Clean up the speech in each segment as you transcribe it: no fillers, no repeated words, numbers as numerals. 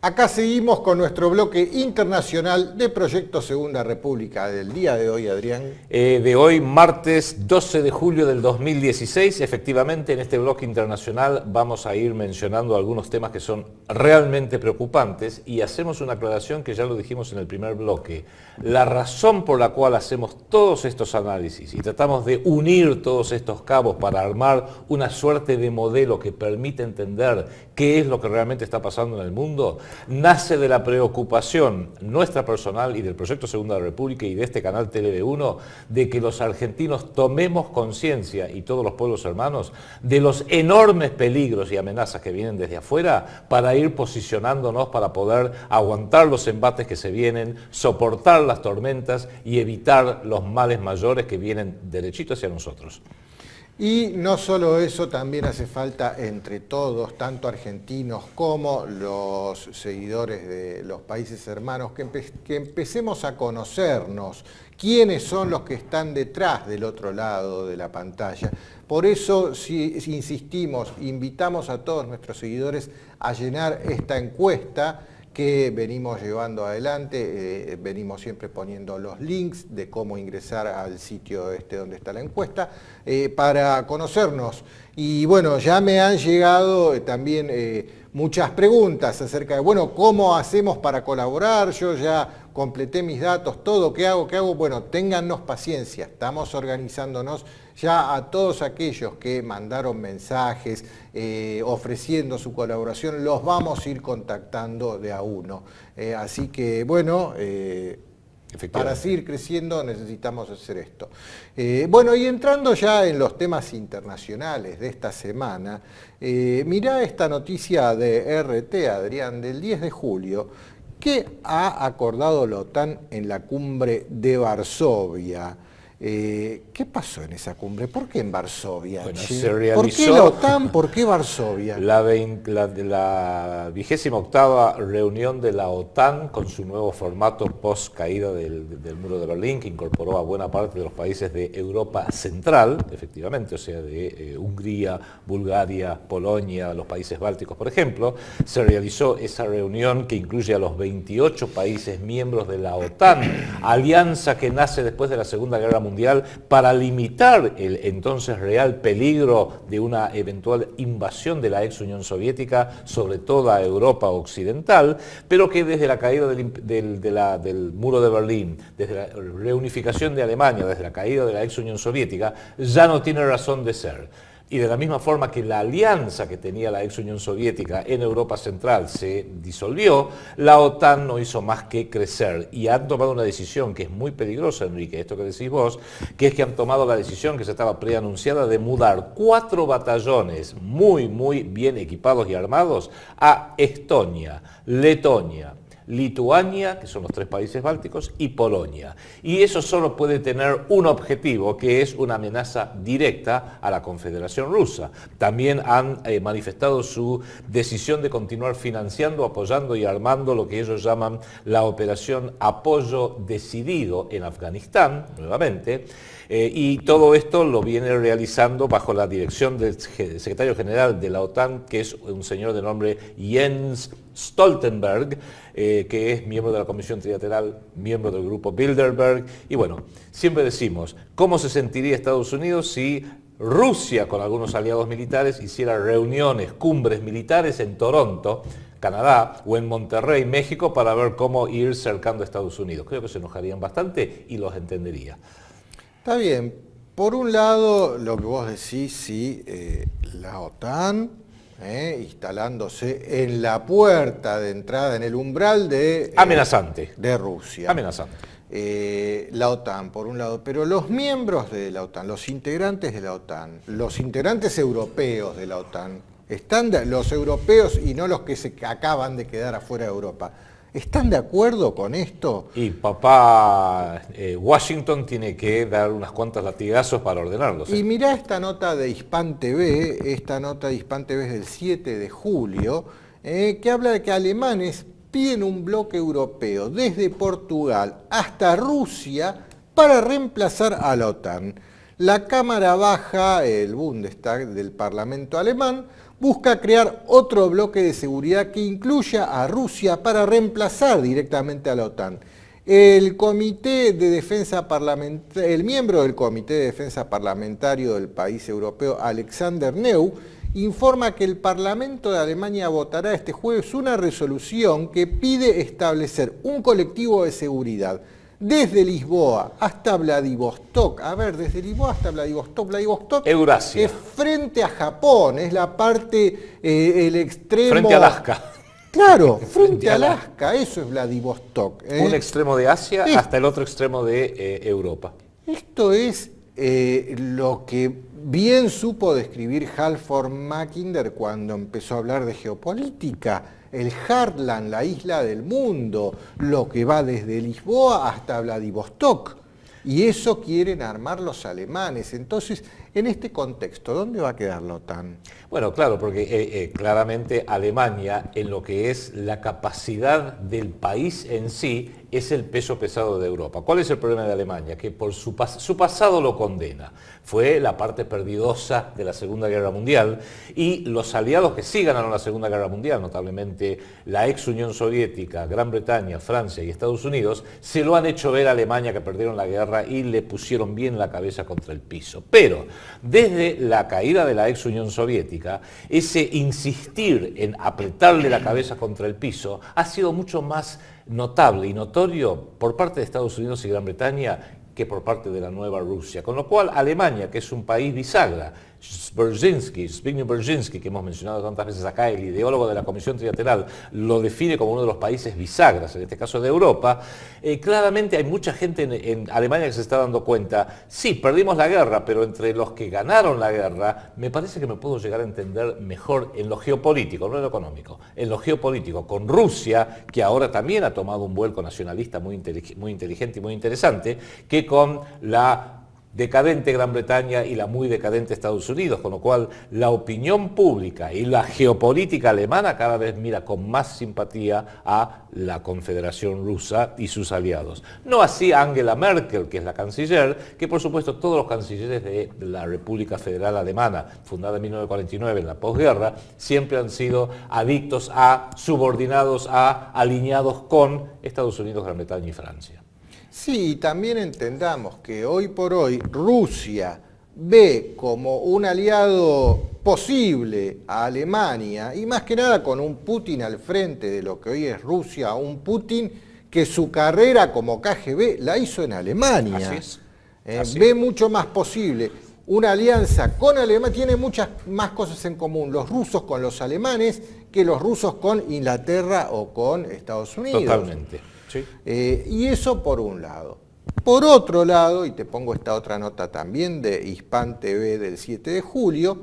Acá seguimos con nuestro bloque internacional de Proyecto Segunda República del día de hoy, Adrián. De hoy, martes 12 de julio del 2016, efectivamente en este bloque internacional vamos a ir mencionando algunos temas que son realmente preocupantes y hacemos una aclaración que ya lo dijimos en el primer bloque. La razón por la cual hacemos todos estos análisis y tratamos de unir todos estos cabos para armar una suerte de modelo que permite entender qué es lo que realmente está pasando en el mundo, nace de la preocupación nuestra personal y del Proyecto Segunda República y de este canal TV1 de que los argentinos tomemos conciencia, y todos los pueblos hermanos, de los enormes peligros y amenazas que vienen desde afuera para ir posicionándonos para poder aguantar los embates que se vienen, soportar las tormentas y evitar los males mayores que vienen derechito hacia nosotros. Y no solo eso, también hace falta entre todos, tanto argentinos como los seguidores de los países hermanos, que empecemos a conocernos quiénes son los que están detrás del otro lado de la pantalla. Por eso, si insistimos, invitamos a todos nuestros seguidores a llenar esta encuesta que venimos llevando adelante, venimos siempre poniendo los links de cómo ingresar al sitio donde está la encuesta, para conocernos. Y bueno, ya me han llegado también muchas preguntas acerca de, bueno, ¿cómo hacemos para colaborar? Yo ya completé mis datos, todo, ¿qué hago? Bueno, téngannos paciencia, estamos organizándonos ya a todos aquellos que mandaron mensajes ofreciendo su colaboración, los vamos a ir contactando de a uno. Así que, bueno, para seguir creciendo necesitamos hacer esto. Bueno, y entrando ya en los temas internacionales de esta semana, mirá esta noticia de RT, Adrián, del 10 de julio, ¿qué ha acordado la OTAN en la cumbre de Varsovia? ¿Qué pasó en esa cumbre? ¿Por qué en Varsovia? Bueno, se realizó ¿Por qué la OTAN? ¿Por qué Varsovia? La 28ª reunión de la OTAN con su nuevo formato post caída del muro de Berlín, que incorporó a buena parte de los países de Europa Central, efectivamente, o sea, de Hungría, Bulgaria, Polonia, los países bálticos, por ejemplo. Se realizó esa reunión que incluye a los 28 países miembros de la OTAN, alianza que nace después de la Segunda Guerra Mundial para limitar el entonces real peligro de una eventual invasión de la ex Unión Soviética sobre toda Europa occidental, pero que desde la caída del muro de Berlín, desde la reunificación de Alemania, desde la caída de la ex Unión Soviética, ya no tiene razón de ser. Y de la misma forma que la alianza que tenía la ex Unión Soviética en Europa Central se disolvió, la OTAN no hizo más que crecer y han tomado una decisión que es muy peligrosa, Enrique, esto que decís vos, que es que han tomado la decisión que se estaba preanunciada de mudar 4 batallones muy bien equipados y armados a Estonia, Letonia, Lituania, que son los 3 países bálticos, y Polonia. Y eso solo puede tener un objetivo, que es una amenaza directa a la Confederación Rusa. También han manifestado su decisión de continuar financiando, apoyando y armando lo que ellos llaman la operación Apoyo Decidido en Afganistán, nuevamente. Y todo esto lo viene realizando bajo la dirección del secretario general de la OTAN, que es un señor de nombre Jens Stoltenberg, que es miembro de la Comisión Trilateral, miembro del grupo Bilderberg. Y bueno, siempre decimos, ¿cómo se sentiría Estados Unidos si Rusia con algunos aliados militares hiciera reuniones, cumbres militares en Toronto, Canadá, o en Monterrey, México, para ver cómo ir cercando a Estados Unidos? Creo que se enojarían bastante y los entendería. Está bien. Por un lado, lo que vos decís, sí, la OTAN instalándose en la puerta de entrada, en el umbral de... amenazante. De Rusia. Amenazante. La OTAN, por un lado, pero los miembros de la OTAN, los integrantes de la OTAN, los integrantes europeos de la OTAN, los europeos y no los que se acaban de quedar afuera de Europa, ¿están de acuerdo con esto? Y papá Washington tiene que dar unas cuantas latigazos para ordenarlos. Y mirá esta nota de Hispan TV, esta nota de Hispan TV es del 7 de julio, que habla de que alemanes piden un bloque europeo desde Portugal hasta Rusia para reemplazar a la OTAN. La Cámara Baja, el Bundestag del Parlamento alemán, busca crear otro bloque de seguridad que incluya a Rusia para reemplazar directamente a la OTAN. El miembro del Comité de Defensa Parlamentario del país europeo, Alexander Neu, informa que el Parlamento de Alemania votará este jueves una resolución que pide establecer un colectivo de seguridad desde Lisboa hasta Vladivostok. A ver, desde Lisboa hasta Vladivostok Eurasia. Es frente a Japón, es la parte, el extremo... Frente a Alaska. Claro, frente a Alaska, eso es Vladivostok. Un extremo de Asia hasta el otro extremo de Europa. Esto es lo que bien supo describir Halford Mackinder cuando empezó a hablar de geopolítica. El Heartland, la isla del mundo, lo que va desde Lisboa hasta Vladivostok. Y eso quieren armar los alemanes. Entonces, en este contexto, ¿dónde va a quedar la OTAN? Bueno, claro, porque claramente Alemania, en lo que es la capacidad del país en sí, es el peso pesado de Europa. ¿Cuál es el problema de Alemania? Que por su pasado lo condena. Fue la parte perdidosa de la Segunda Guerra Mundial y los aliados que sí ganaron la Segunda Guerra Mundial, notablemente la ex Unión Soviética, Gran Bretaña, Francia y Estados Unidos, se lo han hecho ver a Alemania que perdieron la guerra y le pusieron bien la cabeza contra el piso. Pero desde la caída de la ex Unión Soviética, ese insistir en apretarle la cabeza contra el piso ha sido mucho más notable y notorio por parte de Estados Unidos y Gran Bretaña que por parte de la nueva Rusia. Con lo cual Alemania, que es un país bisagra, Zbigniew Brzezinski, que hemos mencionado tantas veces acá, el ideólogo de la Comisión Trilateral, lo define como uno de los países bisagras, en este caso de Europa. Claramente hay mucha gente en Alemania que se está dando cuenta, sí, perdimos la guerra, pero entre los que ganaron la guerra, me parece que me puedo llegar a entender mejor en lo geopolítico, no en lo económico, en lo geopolítico, con Rusia, que ahora también ha tomado un vuelco nacionalista muy inteligente y muy interesante, que con la decadente Gran Bretaña y la muy decadente Estados Unidos, con lo cual la opinión pública y la geopolítica alemana cada vez mira con más simpatía a la Confederación Rusa y sus aliados. No así Angela Merkel, que es la canciller, que por supuesto todos los cancilleres de la República Federal Alemana, fundada en 1949 en la posguerra, siempre han sido adictos a, subordinados a, alineados con Estados Unidos, Gran Bretaña y Francia. Sí, también entendamos que hoy por hoy Rusia ve como un aliado posible a Alemania, y más que nada con un Putin al frente de lo que hoy es Rusia, un Putin que su carrera como KGB la hizo en Alemania. Así es. Ve mucho más posible una alianza con Alemania, tiene muchas más cosas en común los rusos con los alemanes que los rusos con Inglaterra o con Estados Unidos. Totalmente. Sí. Y eso por un lado. Por otro lado, y te pongo esta otra nota también de Hispan TV del 7 de julio,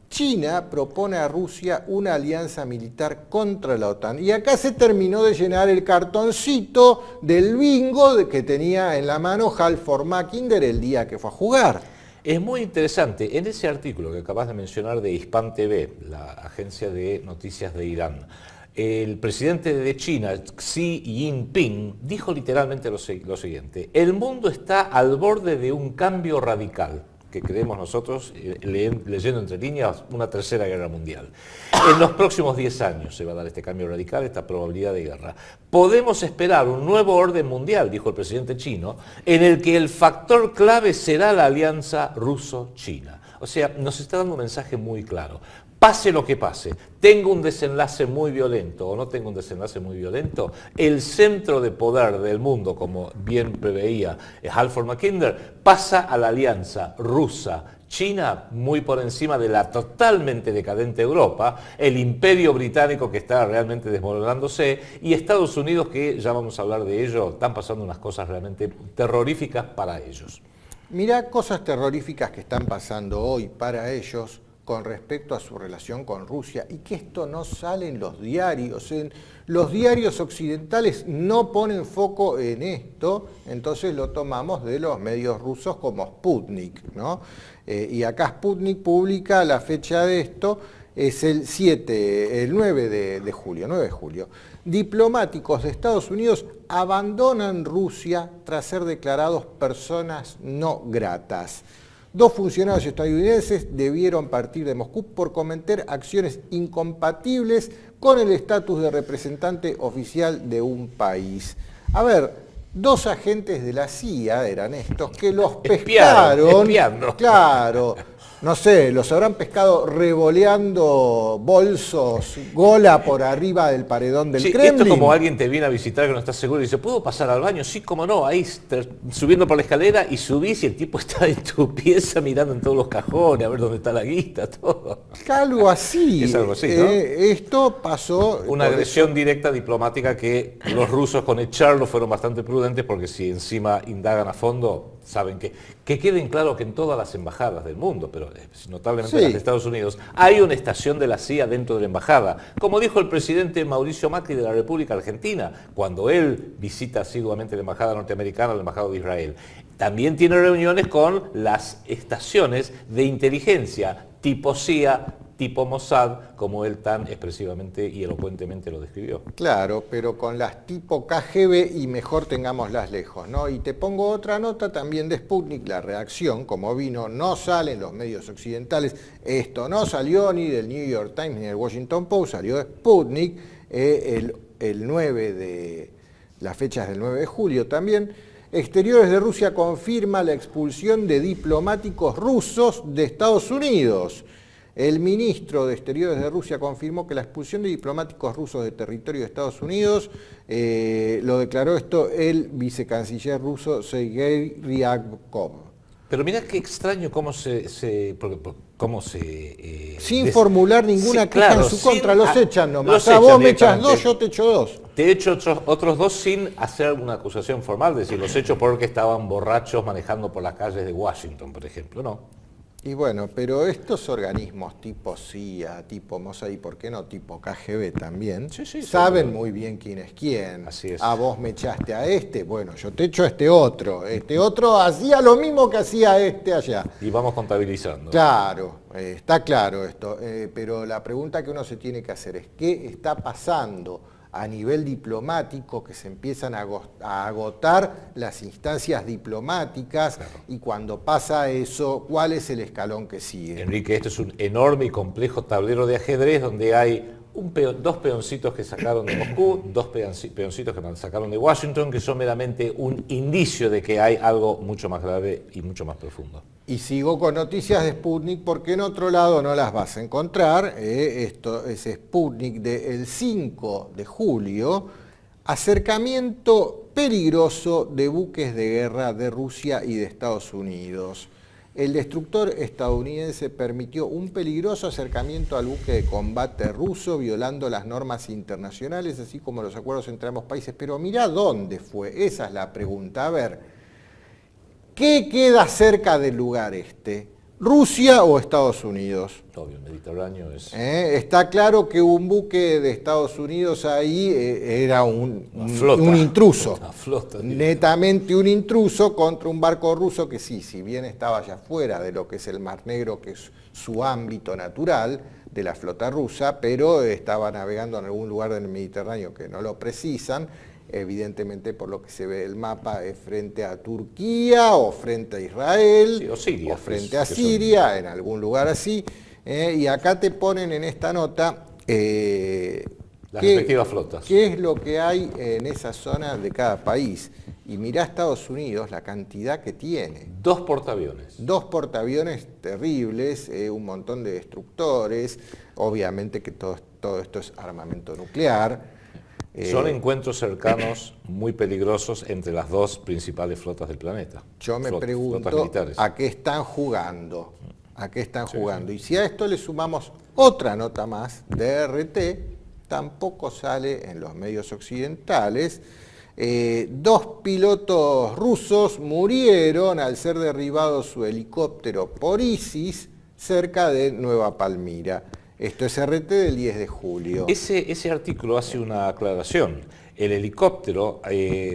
China propone a Rusia una alianza militar contra la OTAN. Y acá se terminó de llenar el cartoncito del bingo que tenía en la mano Halford Mackinder el día que fue a jugar. Es muy interesante, en ese artículo que acabas de mencionar de Hispan TV, la agencia de noticias de Irán, el presidente de China, Xi Jinping, dijo literalmente lo siguiente: el mundo está al borde de un cambio radical, que creemos nosotros, leyendo entre líneas, una tercera guerra mundial. En los próximos 10 años se va a dar este cambio radical, esta probabilidad de guerra. Podemos esperar un nuevo orden mundial, dijo el presidente chino, en el que el factor clave será la alianza ruso-china. O sea, nos está dando un mensaje muy claro. Pase lo que pase, tengo un desenlace muy violento o no tengo un desenlace muy violento, el centro de poder del mundo, como bien preveía Halford Mackinder, pasa a la alianza rusa-China muy por encima de la totalmente decadente Europa, el imperio británico que está realmente desmoronándose y Estados Unidos, que ya vamos a hablar de ello, están pasando unas cosas realmente terroríficas para ellos. Mirá cosas terroríficas que están pasando hoy para ellos con respecto a su relación con Rusia, y que esto no sale en los diarios. Los diarios occidentales no ponen foco en esto, entonces lo tomamos de los medios rusos como Sputnik, ¿no? Y acá Sputnik publica la fecha de esto, es el 9 de julio, 9 de julio. Diplomáticos de Estados Unidos abandonan Rusia tras ser declarados personas no gratas. 2 funcionarios estadounidenses debieron partir de Moscú por cometer acciones incompatibles con el estatus de representante oficial de un país. A ver, 2 agentes de la CIA eran estos que los pescaron. Espiando. Claro. No sé, los habrán pescado revoleando bolsos, gola por arriba del paredón del Kremlin. Esto como alguien te viene a visitar que no estás seguro y dice, ¿puedo pasar al baño? Sí, cómo no, ahí subiendo por la escalera y subís y el tipo está en tu pieza mirando en todos los cajones, a ver dónde está la guita, todo. Algo así. Es algo así, ¿no? Esto pasó... Una agresión directa diplomática que los rusos con echarlo fueron bastante prudentes porque si encima indagan a fondo, saben que queden claro que en todas las embajadas del mundo, pero notablemente en las de Estados Unidos, hay una estación de la CIA dentro de la embajada. Como dijo el presidente Mauricio Macri de la República Argentina, cuando él visita asiduamente la embajada norteamericana, la embajada de Israel. También tiene reuniones con las estaciones de inteligencia, tipo CIA, tipo Mossad, como él tan expresivamente y elocuentemente lo describió. Claro, pero con las tipo KGB y mejor tengámoslas lejos, ¿no? Y te pongo otra nota también de Sputnik, la reacción, como vino, no sale en los medios occidentales, esto no salió ni del New York Times ni del Washington Post, salió de Sputnik, el 9 de, las fechas del 9 de julio también. Exteriores de Rusia confirma la expulsión de diplomáticos rusos de Estados Unidos. El ministro de Exteriores de Rusia confirmó que la expulsión de diplomáticos rusos de territorio de Estados Unidos, lo declaró esto el vicecanciller ruso Sergei Ryabkov. Pero mira qué extraño cómo sin formular ninguna queja en su contra, los echan nomás. Vos me echas 2, yo te echo 2. Te echo otros 2 sin hacer alguna acusación formal, decir, los echo porque estaban borrachos manejando por las calles de Washington, por ejemplo, ¿no? Y bueno, pero estos organismos tipo CIA, tipo Mossad y por qué no tipo KGB también, saben muy bien quién es quién. Así es. A vos me echaste a este, bueno, yo te echo a este otro. Este otro hacía lo mismo que hacía este allá. Y vamos contabilizando. Claro, está claro esto, pero la pregunta que uno se tiene que hacer es, ¿qué está pasando a nivel diplomático, que se empiezan a agotar las instancias diplomáticas? Claro. Y cuando pasa eso, ¿cuál es el escalón que sigue? Enrique, esto es un enorme y complejo tablero de ajedrez donde hay dos peoncitos que sacaron de Moscú, 2 peoncitos que sacaron de Washington, que son meramente un indicio de que hay algo mucho más grave y mucho más profundo. Y sigo con noticias de Sputnik porque en otro lado no las vas a encontrar. Esto es Sputnik del 5 de julio. Acercamiento peligroso de buques de guerra de Rusia y de Estados Unidos. El destructor estadounidense permitió un peligroso acercamiento al buque de combate ruso, violando las normas internacionales, así como los acuerdos entre ambos países. Pero mirá dónde fue, esa es la pregunta. A ver, ¿qué queda cerca del lugar este? ¿Rusia o Estados Unidos? Obvio, el Mediterráneo es... Está claro que un buque de Estados Unidos ahí era un intruso, una flota, netamente un intruso contra un barco ruso que sí, si bien estaba ya fuera de lo que es el Mar Negro, que es su ámbito natural de la flota rusa, pero estaba navegando en algún lugar del Mediterráneo que no lo precisan. Evidentemente, por lo que se ve el mapa, es frente a Turquía o frente a Israel, sí, o Siria, o frente a Siria, en algún lugar así. Y acá te ponen en esta nota las respectivas flotas. ¿Qué es lo que hay en esa zona de cada país? Y mirá Estados Unidos, la cantidad que tiene. 2 portaaviones. 2 portaaviones terribles, un montón de destructores, obviamente que todo esto es armamento nuclear. Son encuentros cercanos muy peligrosos entre las 2 principales flotas del planeta. Yo me pregunto a qué están jugando. ¿A qué están jugando? Y si a esto le sumamos otra nota más de RT, tampoco sale en los medios occidentales. 2 pilotos rusos murieron al ser derribado su helicóptero por ISIS cerca de Nueva Palmira. Esto es RT del 10 de julio. Ese artículo hace una aclaración. el helicóptero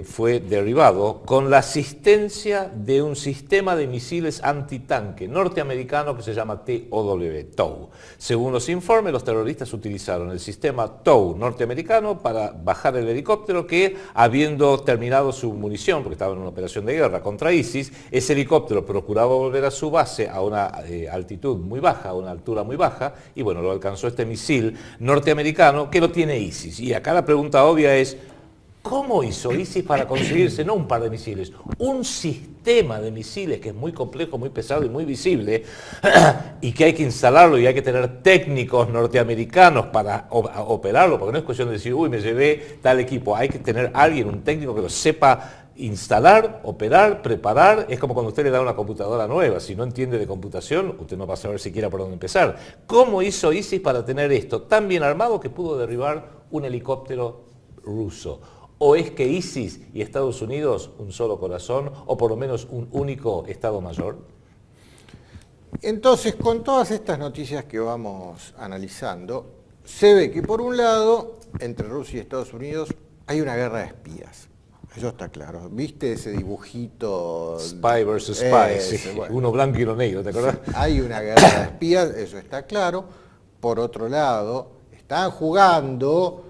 fue derribado con la asistencia de un sistema de misiles antitanque norteamericano que se llama TOW. Según los informes, los terroristas utilizaron el sistema TOW norteamericano para bajar el helicóptero que, habiendo terminado su munición, porque estaba en una operación de guerra contra ISIS, ese helicóptero procuraba volver a su base a una altitud muy baja, a una altura muy baja, y bueno, lo alcanzó este misil norteamericano que lo tiene ISIS. Y acá la pregunta obvia es, ¿cómo hizo ISIS para conseguirse no un par de misiles, un sistema de misiles que es muy complejo, muy pesado y muy visible y que hay que instalarlo y hay que tener técnicos norteamericanos para operarlo? Porque no es cuestión de decir, uy, me llevé tal equipo, hay que tener alguien, un técnico que lo sepa instalar, operar, preparar. Es como cuando usted le da una computadora nueva, si no entiende de computación, usted no va a saber siquiera por dónde empezar. ¿Cómo hizo ISIS para tener esto tan bien armado que pudo derribar un helicóptero ruso? ¿O es que ISIS y Estados Unidos un solo corazón, o por lo menos un único Estado Mayor? Entonces, con todas estas noticias que vamos analizando, se ve que por un lado, entre Rusia y Estados Unidos, hay una guerra de espías. Eso está claro. ¿Viste ese dibujito? Spy versus Spy, sí. Bueno, uno blanco y uno negro, ¿te acordás? Sí, hay una guerra de espías, eso está claro. Por otro lado, están jugando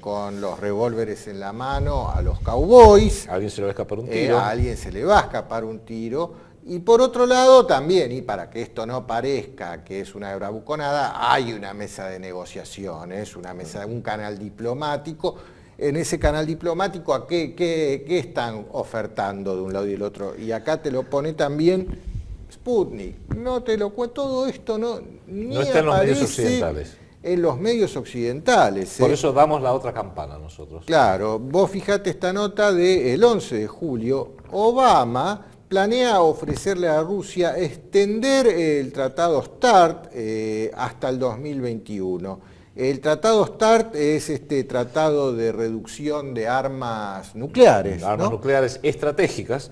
con los revólveres en la mano a los cowboys. A alguien se le va a escapar un tiro. A alguien se le va a escapar un tiro. Y por otro lado también, y para que esto no parezca que es una bravuconada, hay una mesa de negociaciones, una mesa, un canal diplomático. En ese canal diplomático, ¿a qué están ofertando de un lado y del otro? Y acá te lo pone también Sputnik. No te lo cuento, todo esto no está en los medios occidentales. En los medios occidentales. Por eso damos la otra campana nosotros. Claro, vos fijate esta nota del 11 de julio. Obama planea ofrecerle a Rusia extender el tratado START hasta el 2021. El tratado START es este tratado de reducción de armas nucleares. Armas nucleares estratégicas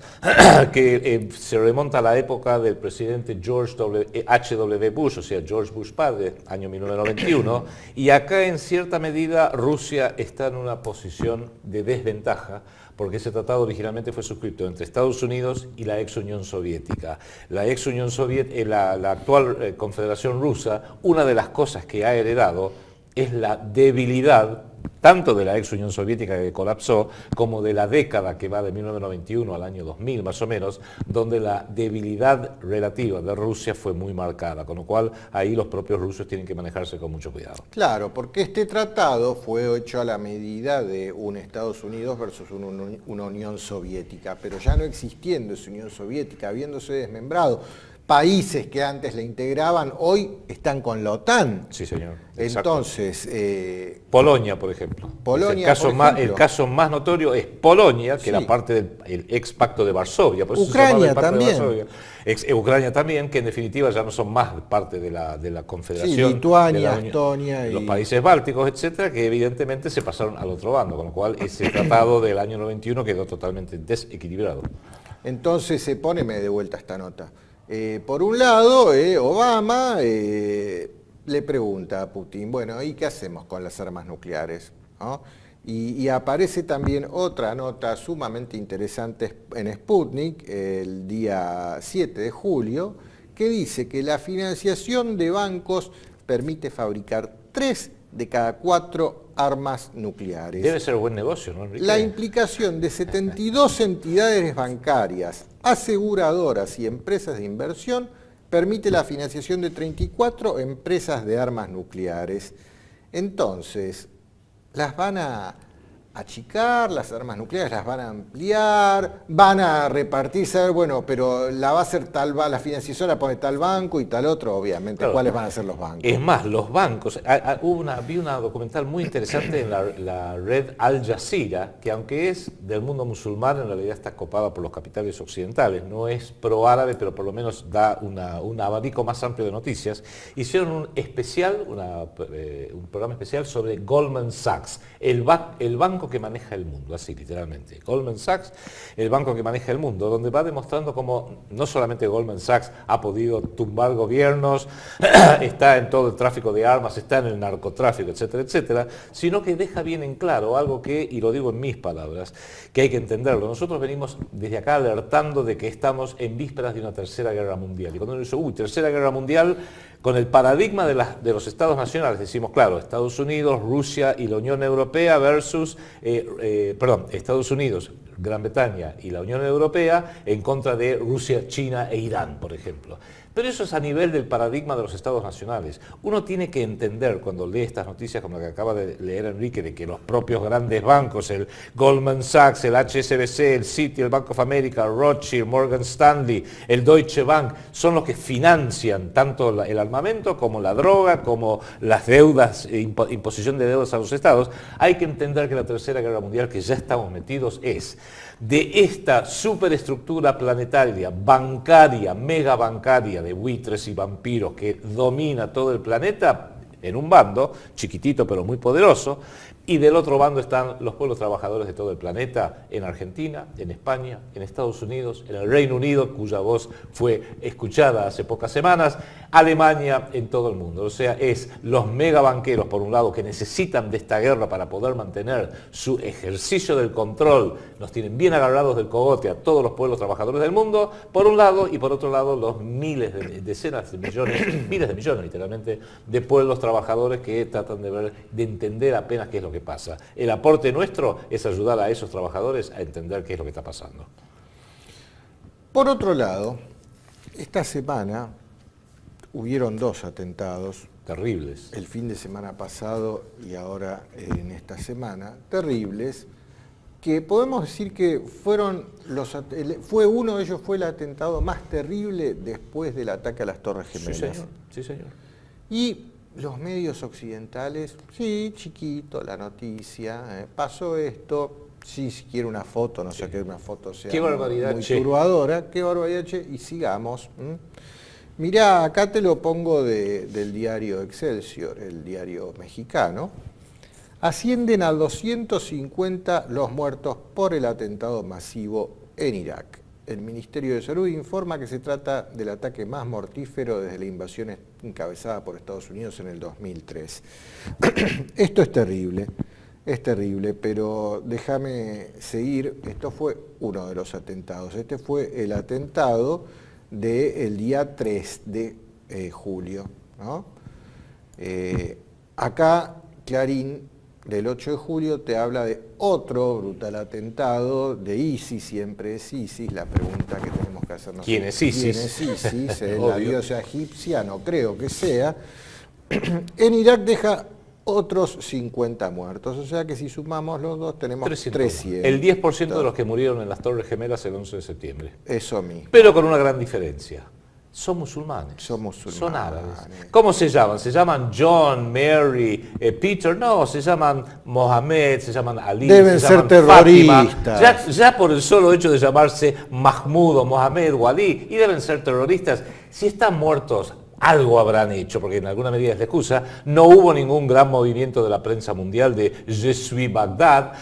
que se remonta a la época del presidente H.W. Bush, o sea, George Bush padre, año 1991, y acá en cierta medida Rusia está en una posición de desventaja, porque ese tratado originalmente fue suscrito entre Estados Unidos y la ex Unión Soviética. La ex Unión Soviética, la actual Confederación Rusa, una de las cosas que ha heredado es la debilidad tanto de la ex Unión Soviética que colapsó, como de la década que va de 1991 al año 2000 más o menos, donde la debilidad relativa de Rusia fue muy marcada, con lo cual ahí los propios rusos tienen que manejarse con mucho cuidado. Claro, porque este tratado fue hecho a la medida de un Estados Unidos versus una Unión Soviética, pero ya no existiendo esa Unión Soviética, habiéndose desmembrado, países que antes la integraban, hoy están con la OTAN. Sí, señor. Entonces... Polonia, por ejemplo. Polonia, el caso más notorio es Polonia, que era parte del ex pacto de Varsovia. Por eso Ucrania también. Ucrania también, que en definitiva ya no son más parte de la Confederación. Sí, Lituania, Estonia. Los países bálticos, etcétera, que evidentemente se pasaron al otro bando, con lo cual ese tratado del año 91 quedó totalmente desequilibrado. Entonces se pone de vuelta esta nota. Por un lado, Obama le pregunta a Putin, bueno, ¿y qué hacemos con las armas nucleares? ¿No? Y aparece también otra nota sumamente interesante en Sputnik, el día 7 de julio, que dice que la financiación de bancos permite fabricar 3 de cada 4 armas nucleares. Debe ser buen negocio, ¿no, Enrique? La implicación de 72 entidades bancarias, aseguradoras y empresas de inversión permite la financiación de 34 empresas de armas nucleares. Entonces, las van a achicar, las armas nucleares las van a ampliar, van a repartirse, bueno, pero la va a hacer la financiación la pone tal banco y tal otro, obviamente. Claro. ¿Cuáles van a ser los bancos? Es más, los bancos, vi una documental muy interesante en la red Al Jazeera, que aunque es del mundo musulmán, en realidad está copada por los capitales occidentales, no es pro-árabe, pero por lo menos da un abanico más amplio de noticias. Hicieron un programa especial sobre Goldman Sachs, el banco banco que maneja el mundo, así literalmente. Goldman Sachs, el banco que maneja el mundo, donde va demostrando cómo no solamente Goldman Sachs ha podido tumbar gobiernos, está en todo el tráfico de armas, está en el narcotráfico, etcétera, etcétera, sino que deja bien en claro algo que, y lo digo en mis palabras, que hay que entenderlo. Nosotros venimos desde acá alertando de que estamos en vísperas de una tercera guerra mundial. Y cuando uno dice, tercera guerra mundial, con el paradigma de los estados nacionales, decimos, claro, Estados Unidos, Rusia y la Unión Europea versus, Estados Unidos, Gran Bretaña y la Unión Europea en contra de Rusia, China e Irán, por ejemplo. Pero eso es a nivel del paradigma de los estados nacionales. Uno tiene que entender cuando lee estas noticias como la que acaba de leer Enrique, de que los propios grandes bancos, el Goldman Sachs, el HSBC, el Citi, el Bank of America, Rothschild, Morgan Stanley, el Deutsche Bank, son los que financian tanto el armamento como la droga, como las deudas, imposición de deudas a los estados. Hay que entender que la tercera guerra mundial que ya estamos metidos es de esta superestructura planetaria, bancaria, mega bancaria de buitres y vampiros que domina todo el planeta en un bando, chiquitito pero muy poderoso, y del otro bando están los pueblos trabajadores de todo el planeta, en Argentina, en España, en Estados Unidos, en el Reino Unido, cuya voz fue escuchada hace pocas semanas, Alemania, en todo el mundo. O sea, es los megabanqueros, por un lado, que necesitan de esta guerra para poder mantener su ejercicio del control, nos tienen bien agarrados del cogote a todos los pueblos trabajadores del mundo, por un lado, y por otro lado, los decenas de millones, miles de millones, literalmente, de pueblos trabajadores que tratan de entender apenas qué es lo que pasa. El aporte nuestro es ayudar a esos trabajadores a entender qué es lo que está pasando. Por otro lado, esta semana hubieron 2 atentados. Terribles. El fin de semana pasado y ahora en esta semana, terribles, que podemos decir que fue uno de ellos fue el atentado más terrible después del ataque a las Torres Gemelas. Sí, señor. Sí, señor. Y los medios occidentales, sí, chiquito, la noticia, pasó esto, sí, si quiere una foto, no sé qué una foto sea qué barbaridad, muy turbadora, qué barbaridad, che, y sigamos. Mirá, acá te lo pongo del diario Excelsior, el diario mexicano. Ascienden a 250 los muertos por el atentado masivo en Irak. El Ministerio de Salud informa que se trata del ataque más mortífero desde la invasión encabezada por Estados Unidos en el 2003. Esto es terrible, pero déjame seguir. Esto fue uno de los atentados. Este fue el atentado del día 3 de julio, ¿no? Acá Clarín, del 8 de julio, te habla de otro brutal atentado de ISIS, siempre es ISIS, la pregunta que tenemos que hacernos. ¿Quién es ISIS? ¿Quién es ISIS? La diosa egipcia, no creo que sea. En Irak deja otros 50 muertos, o sea que si sumamos los dos tenemos 300. El 10% de los que murieron en las Torres Gemelas el 11 de septiembre. Eso mismo. Pero con una gran diferencia. Son musulmanes. Son árabes. ¿Cómo se llaman? ¿Se llaman John, Mary, Peter? No, se llaman Mohamed, se llaman Ali. Deben ser terroristas. Ya por el solo hecho de llamarse Mahmoud o Mohamed o Ali, y deben ser terroristas. Si están muertos, algo habrán hecho, porque en alguna medida es la excusa. No hubo ningún gran movimiento de la prensa mundial de Je suis Bagdad.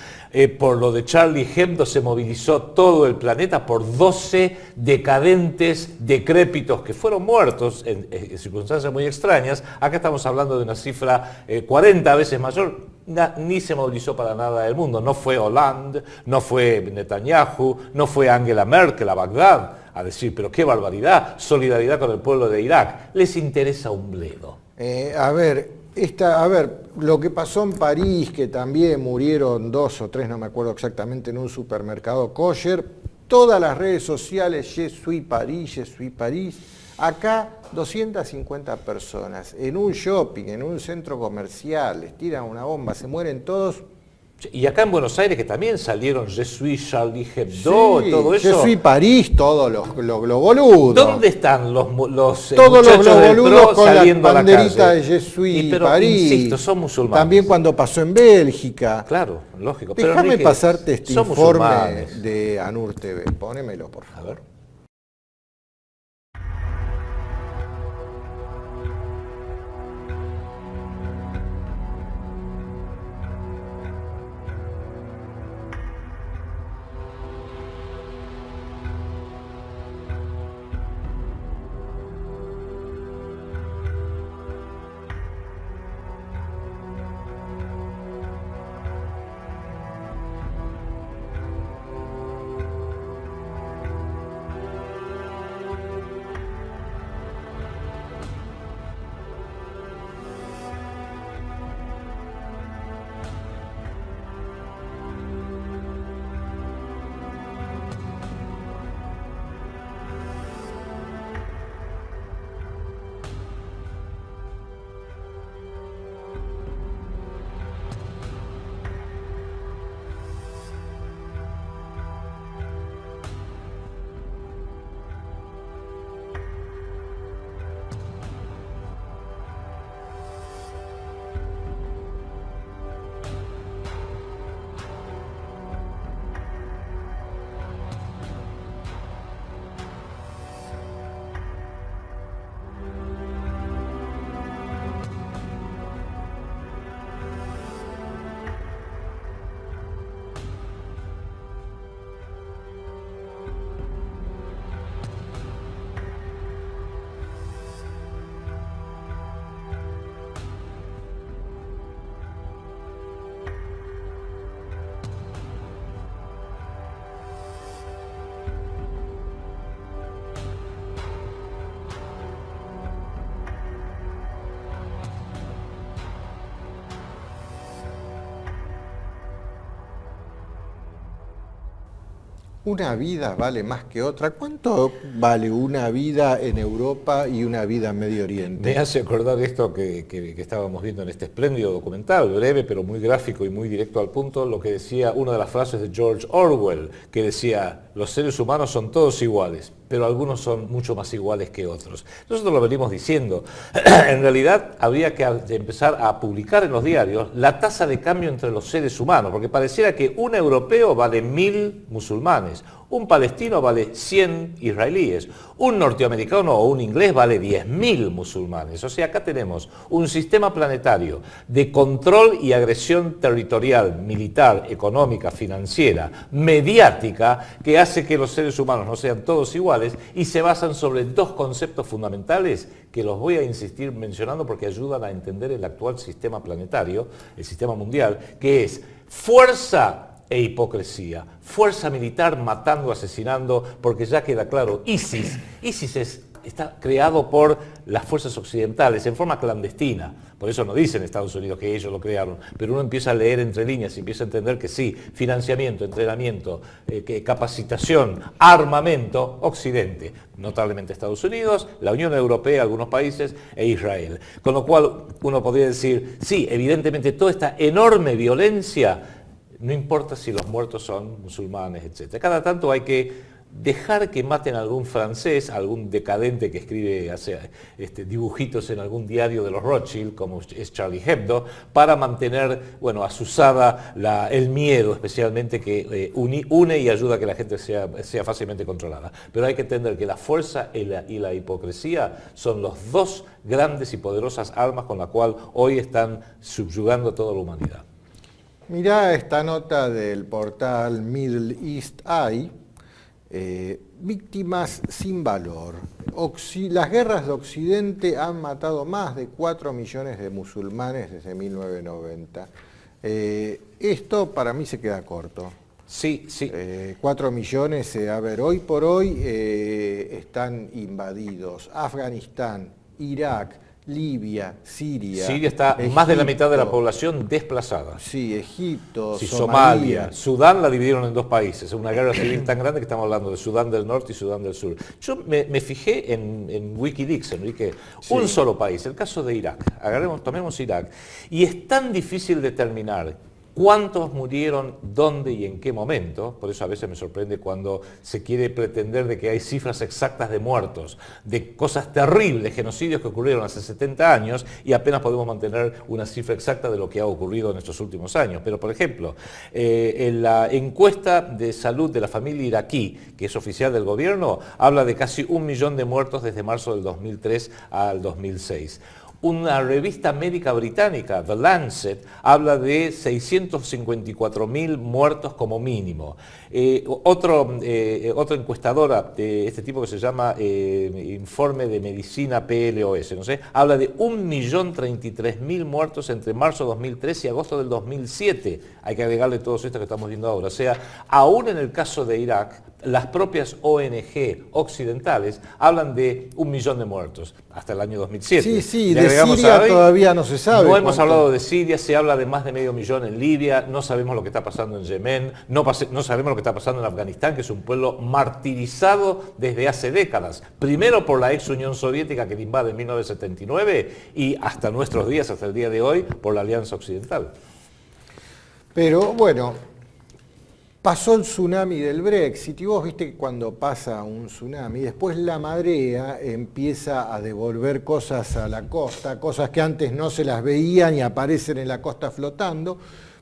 Por lo de Charlie Hebdo se movilizó todo el planeta por 12 decadentes, decrépitos que fueron muertos en circunstancias muy extrañas. Acá estamos hablando de una cifra 40 veces mayor. Ni se movilizó para nada el mundo. No fue Hollande, no fue Netanyahu, no fue Angela Merkel a Bagdad a decir, pero qué barbaridad, solidaridad con el pueblo de Irak. Les interesa un bledo. A ver, lo que pasó en París, que también murieron 2 o 3, no me acuerdo exactamente, en un supermercado kosher, todas las redes sociales, Je suis París, acá 250 personas, en un shopping, en un centro comercial, les tiran una bomba, se mueren todos. Y acá en Buenos Aires, que también salieron Je suis Charlie Hebdo, sí, todo eso. Je suis París, todos los boludos. ¿Dónde están los todos los del boludos PRO con la saliendo banderita a la calle? de Je suis pero, París? Insisto, son musulmanes. También cuando pasó en Bélgica. Claro, lógico. Déjame pasarte este informe musulmanes. de ANUR TV. Pónemelo, por favor. A ver. ¿Una vida vale más que otra? ¿Cuánto vale una vida en Europa y una vida en Medio Oriente? Me hace acordar esto que estábamos viendo en este espléndido documental, breve pero muy gráfico y muy directo al punto, lo que decía una de las frases de George Orwell, que decía, los seres humanos son todos iguales, pero algunos son mucho más iguales que otros. Nosotros lo venimos diciendo. En realidad habría que empezar a publicar en los diarios la tasa de cambio entre los seres humanos, porque pareciera que un europeo vale 1000 musulmanes, un palestino vale 100 israelíes, un norteamericano o un inglés vale 10.000 musulmanes. O sea, acá tenemos un sistema planetario de control y agresión territorial, militar, económica, financiera, mediática, que hace que los seres humanos no sean todos iguales y se basan sobre dos conceptos fundamentales que los voy a insistir mencionando porque ayudan a entender el actual sistema planetario, el sistema mundial, que es fuerza e hipocresía. Fuerza militar matando, asesinando, porque ya queda claro, ISIS está creado por las fuerzas occidentales en forma clandestina. Por eso no dicen Estados Unidos que ellos lo crearon, pero uno empieza a leer entre líneas y empieza a entender que sí, financiamiento, entrenamiento, capacitación, armamento, Occidente, notablemente Estados Unidos, la Unión Europea, algunos países e Israel. Con lo cual uno podría decir, sí, evidentemente toda esta enorme violencia, no importa si los muertos son musulmanes, etc. Cada tanto hay que dejar que maten a algún francés, algún decadente que escribe, hace dibujitos en algún diario de los Rothschild, como es Charlie Hebdo, para mantener, bueno, azuzada el miedo, especialmente que une y ayuda a que la gente sea fácilmente controlada. Pero hay que entender que la fuerza y la hipocresía son los dos grandes y poderosas armas con las cuales hoy están subyugando a toda la humanidad. Mirá esta nota del portal Middle East Eye, víctimas sin valor. Las guerras de Occidente han matado más de 4 millones de musulmanes desde 1990. Esto para mí se queda corto. Sí, sí. 4 millones, a ver, hoy por hoy están invadidos Afganistán, Irak, Libia, Siria. Siria está Egipto, más de la mitad de la población desplazada. Sí, Egipto, sí, Somalia. Sudán la dividieron en dos países, una guerra civil tan grande que estamos hablando de Sudán del Norte y Sudán del Sur. Yo me fijé en Wikileaks, Enrique, sí. Un solo país, el caso de Irak. Tomemos Irak. Y es tan difícil determinar cuántos murieron, dónde y en qué momento. Por eso a veces me sorprende cuando se quiere pretender de que hay cifras exactas de muertos, de cosas terribles, genocidios que ocurrieron hace 70 años y apenas podemos mantener una cifra exacta de lo que ha ocurrido en estos últimos años. Pero, por ejemplo, en la encuesta de salud de la familia iraquí, que es oficial del gobierno, habla de casi 1 millón de muertos desde marzo del 2003 al 2006. Una revista médica británica, The Lancet, habla de 654.000 muertos como mínimo. Otra encuestadora de este tipo que se llama Informe de Medicina PLOS, no sé, habla de 1.033.000 muertos entre marzo de 2003 y agosto del 2007. Hay que agregarle todo esto que estamos viendo ahora. O sea, aún en el caso de Irak, las propias ONG occidentales hablan de 1 millón de muertos hasta el año 2007. Sí, sí, de Siria todavía no se sabe. No hemos hablado de Siria, se habla de más de 500.000 en Libia, no sabemos lo que está pasando en Yemen, no sabemos lo que está pasando en Afganistán, que es un pueblo martirizado desde hace décadas. Primero por la ex Unión Soviética que le invade en 1979 y hasta nuestros días, hasta el día de hoy, por la Alianza Occidental. Pero bueno, pasó el tsunami del Brexit y vos viste que cuando pasa un tsunami, después la marea empieza a devolver cosas a la costa, cosas que antes no se las veían y aparecen en la costa flotando.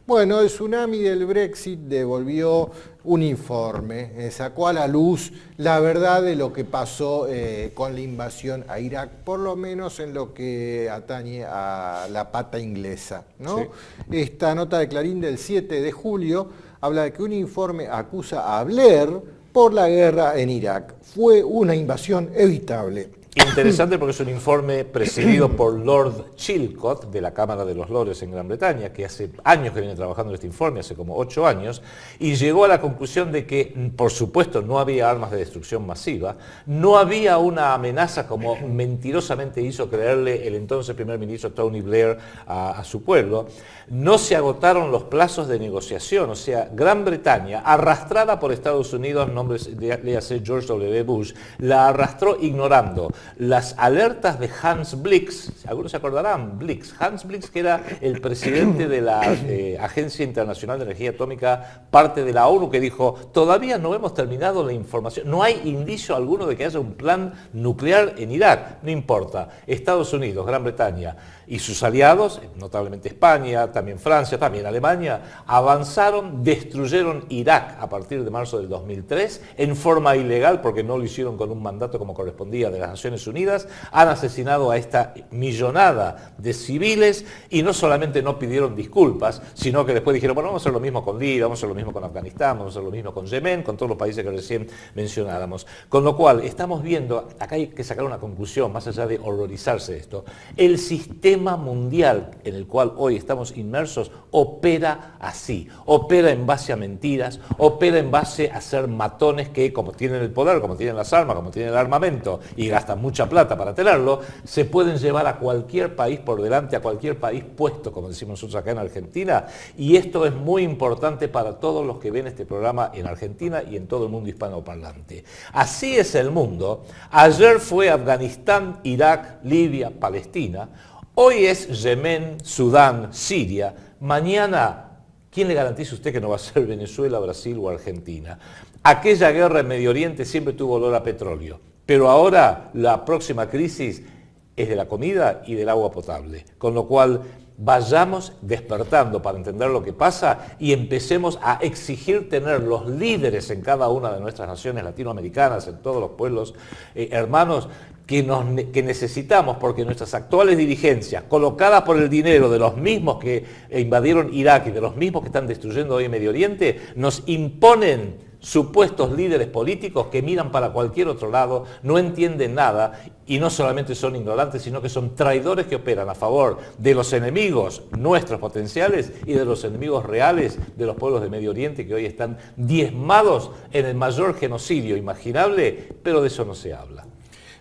Bueno, el tsunami del Brexit devolvió un informe, sacó a la luz la verdad de lo que pasó con la invasión a Irak, por lo menos en lo que atañe a la pata inglesa, ¿no? Sí. Esta nota de Clarín del 7 de julio habla de que un informe acusa a Blair por la guerra en Irak. Fue una invasión evitable. Interesante porque es un informe presidido por Lord Chilcot de la Cámara de los Lores en Gran Bretaña, que hace años que viene trabajando en este informe, hace como 8 años, y llegó a la conclusión de que, por supuesto, no había armas de destrucción masiva, no había una amenaza como mentirosamente hizo creerle el entonces primer ministro Tony Blair a su pueblo, no se agotaron los plazos de negociación, o sea, Gran Bretaña, arrastrada por Estados Unidos, léase George W. Bush, la arrastró ignorando las alertas de Hans Blix, algunos se acordarán, Hans Blix, que era el presidente de la Agencia Internacional de Energía Atómica, parte de la ONU, que dijo, todavía no hemos terminado la información, no hay indicio alguno de que haya un plan nuclear en Irak, no importa, Estados Unidos, Gran Bretaña y sus aliados, notablemente España, también Francia, también Alemania, avanzaron, destruyeron Irak a partir de marzo del 2003, en forma ilegal, porque no lo hicieron con un mandato como correspondía de las Naciones Unidas, han asesinado a esta millonada de civiles y no solamente no pidieron disculpas, sino que después dijeron, bueno, vamos a hacer lo mismo con Libia, vamos a hacer lo mismo con Afganistán, vamos a hacer lo mismo con Yemen, con todos los países que recién mencionáramos. Con lo cual, estamos viendo, acá hay que sacar una conclusión, más allá de horrorizarse de esto, el sistema mundial en el cual hoy estamos inmersos opera así, opera en base a mentiras, opera en base a ser matones que, como tienen el poder, como tienen las armas, como tienen el armamento y gastan mucha plata para tenerlo, se pueden llevar a cualquier país por delante, a cualquier país puesto, como decimos nosotros acá en Argentina, y esto es muy importante para todos los que ven este programa en Argentina y en todo el mundo hispanoparlante. Así es el mundo. Ayer fue Afganistán, Irak, Libia, Palestina. Hoy es Yemen, Sudán, Siria. Mañana, ¿quién le garantiza a usted que no va a ser Venezuela, Brasil o Argentina? Aquella guerra en Medio Oriente siempre tuvo olor a petróleo, pero ahora la próxima crisis es de la comida y del agua potable. Con lo cual, vayamos despertando para entender lo que pasa y empecemos a exigir tener los líderes en cada una de nuestras naciones latinoamericanas, en todos los pueblos hermanos, que necesitamos, porque nuestras actuales dirigencias, colocadas por el dinero de los mismos que invadieron Irak y de los mismos que están destruyendo hoy en Medio Oriente, nos imponen supuestos líderes políticos que miran para cualquier otro lado, no entienden nada y no solamente son ignorantes, sino que son traidores que operan a favor de los enemigos nuestros potenciales y de los enemigos reales de los pueblos de Medio Oriente que hoy están diezmados en el mayor genocidio imaginable, pero de eso no se habla.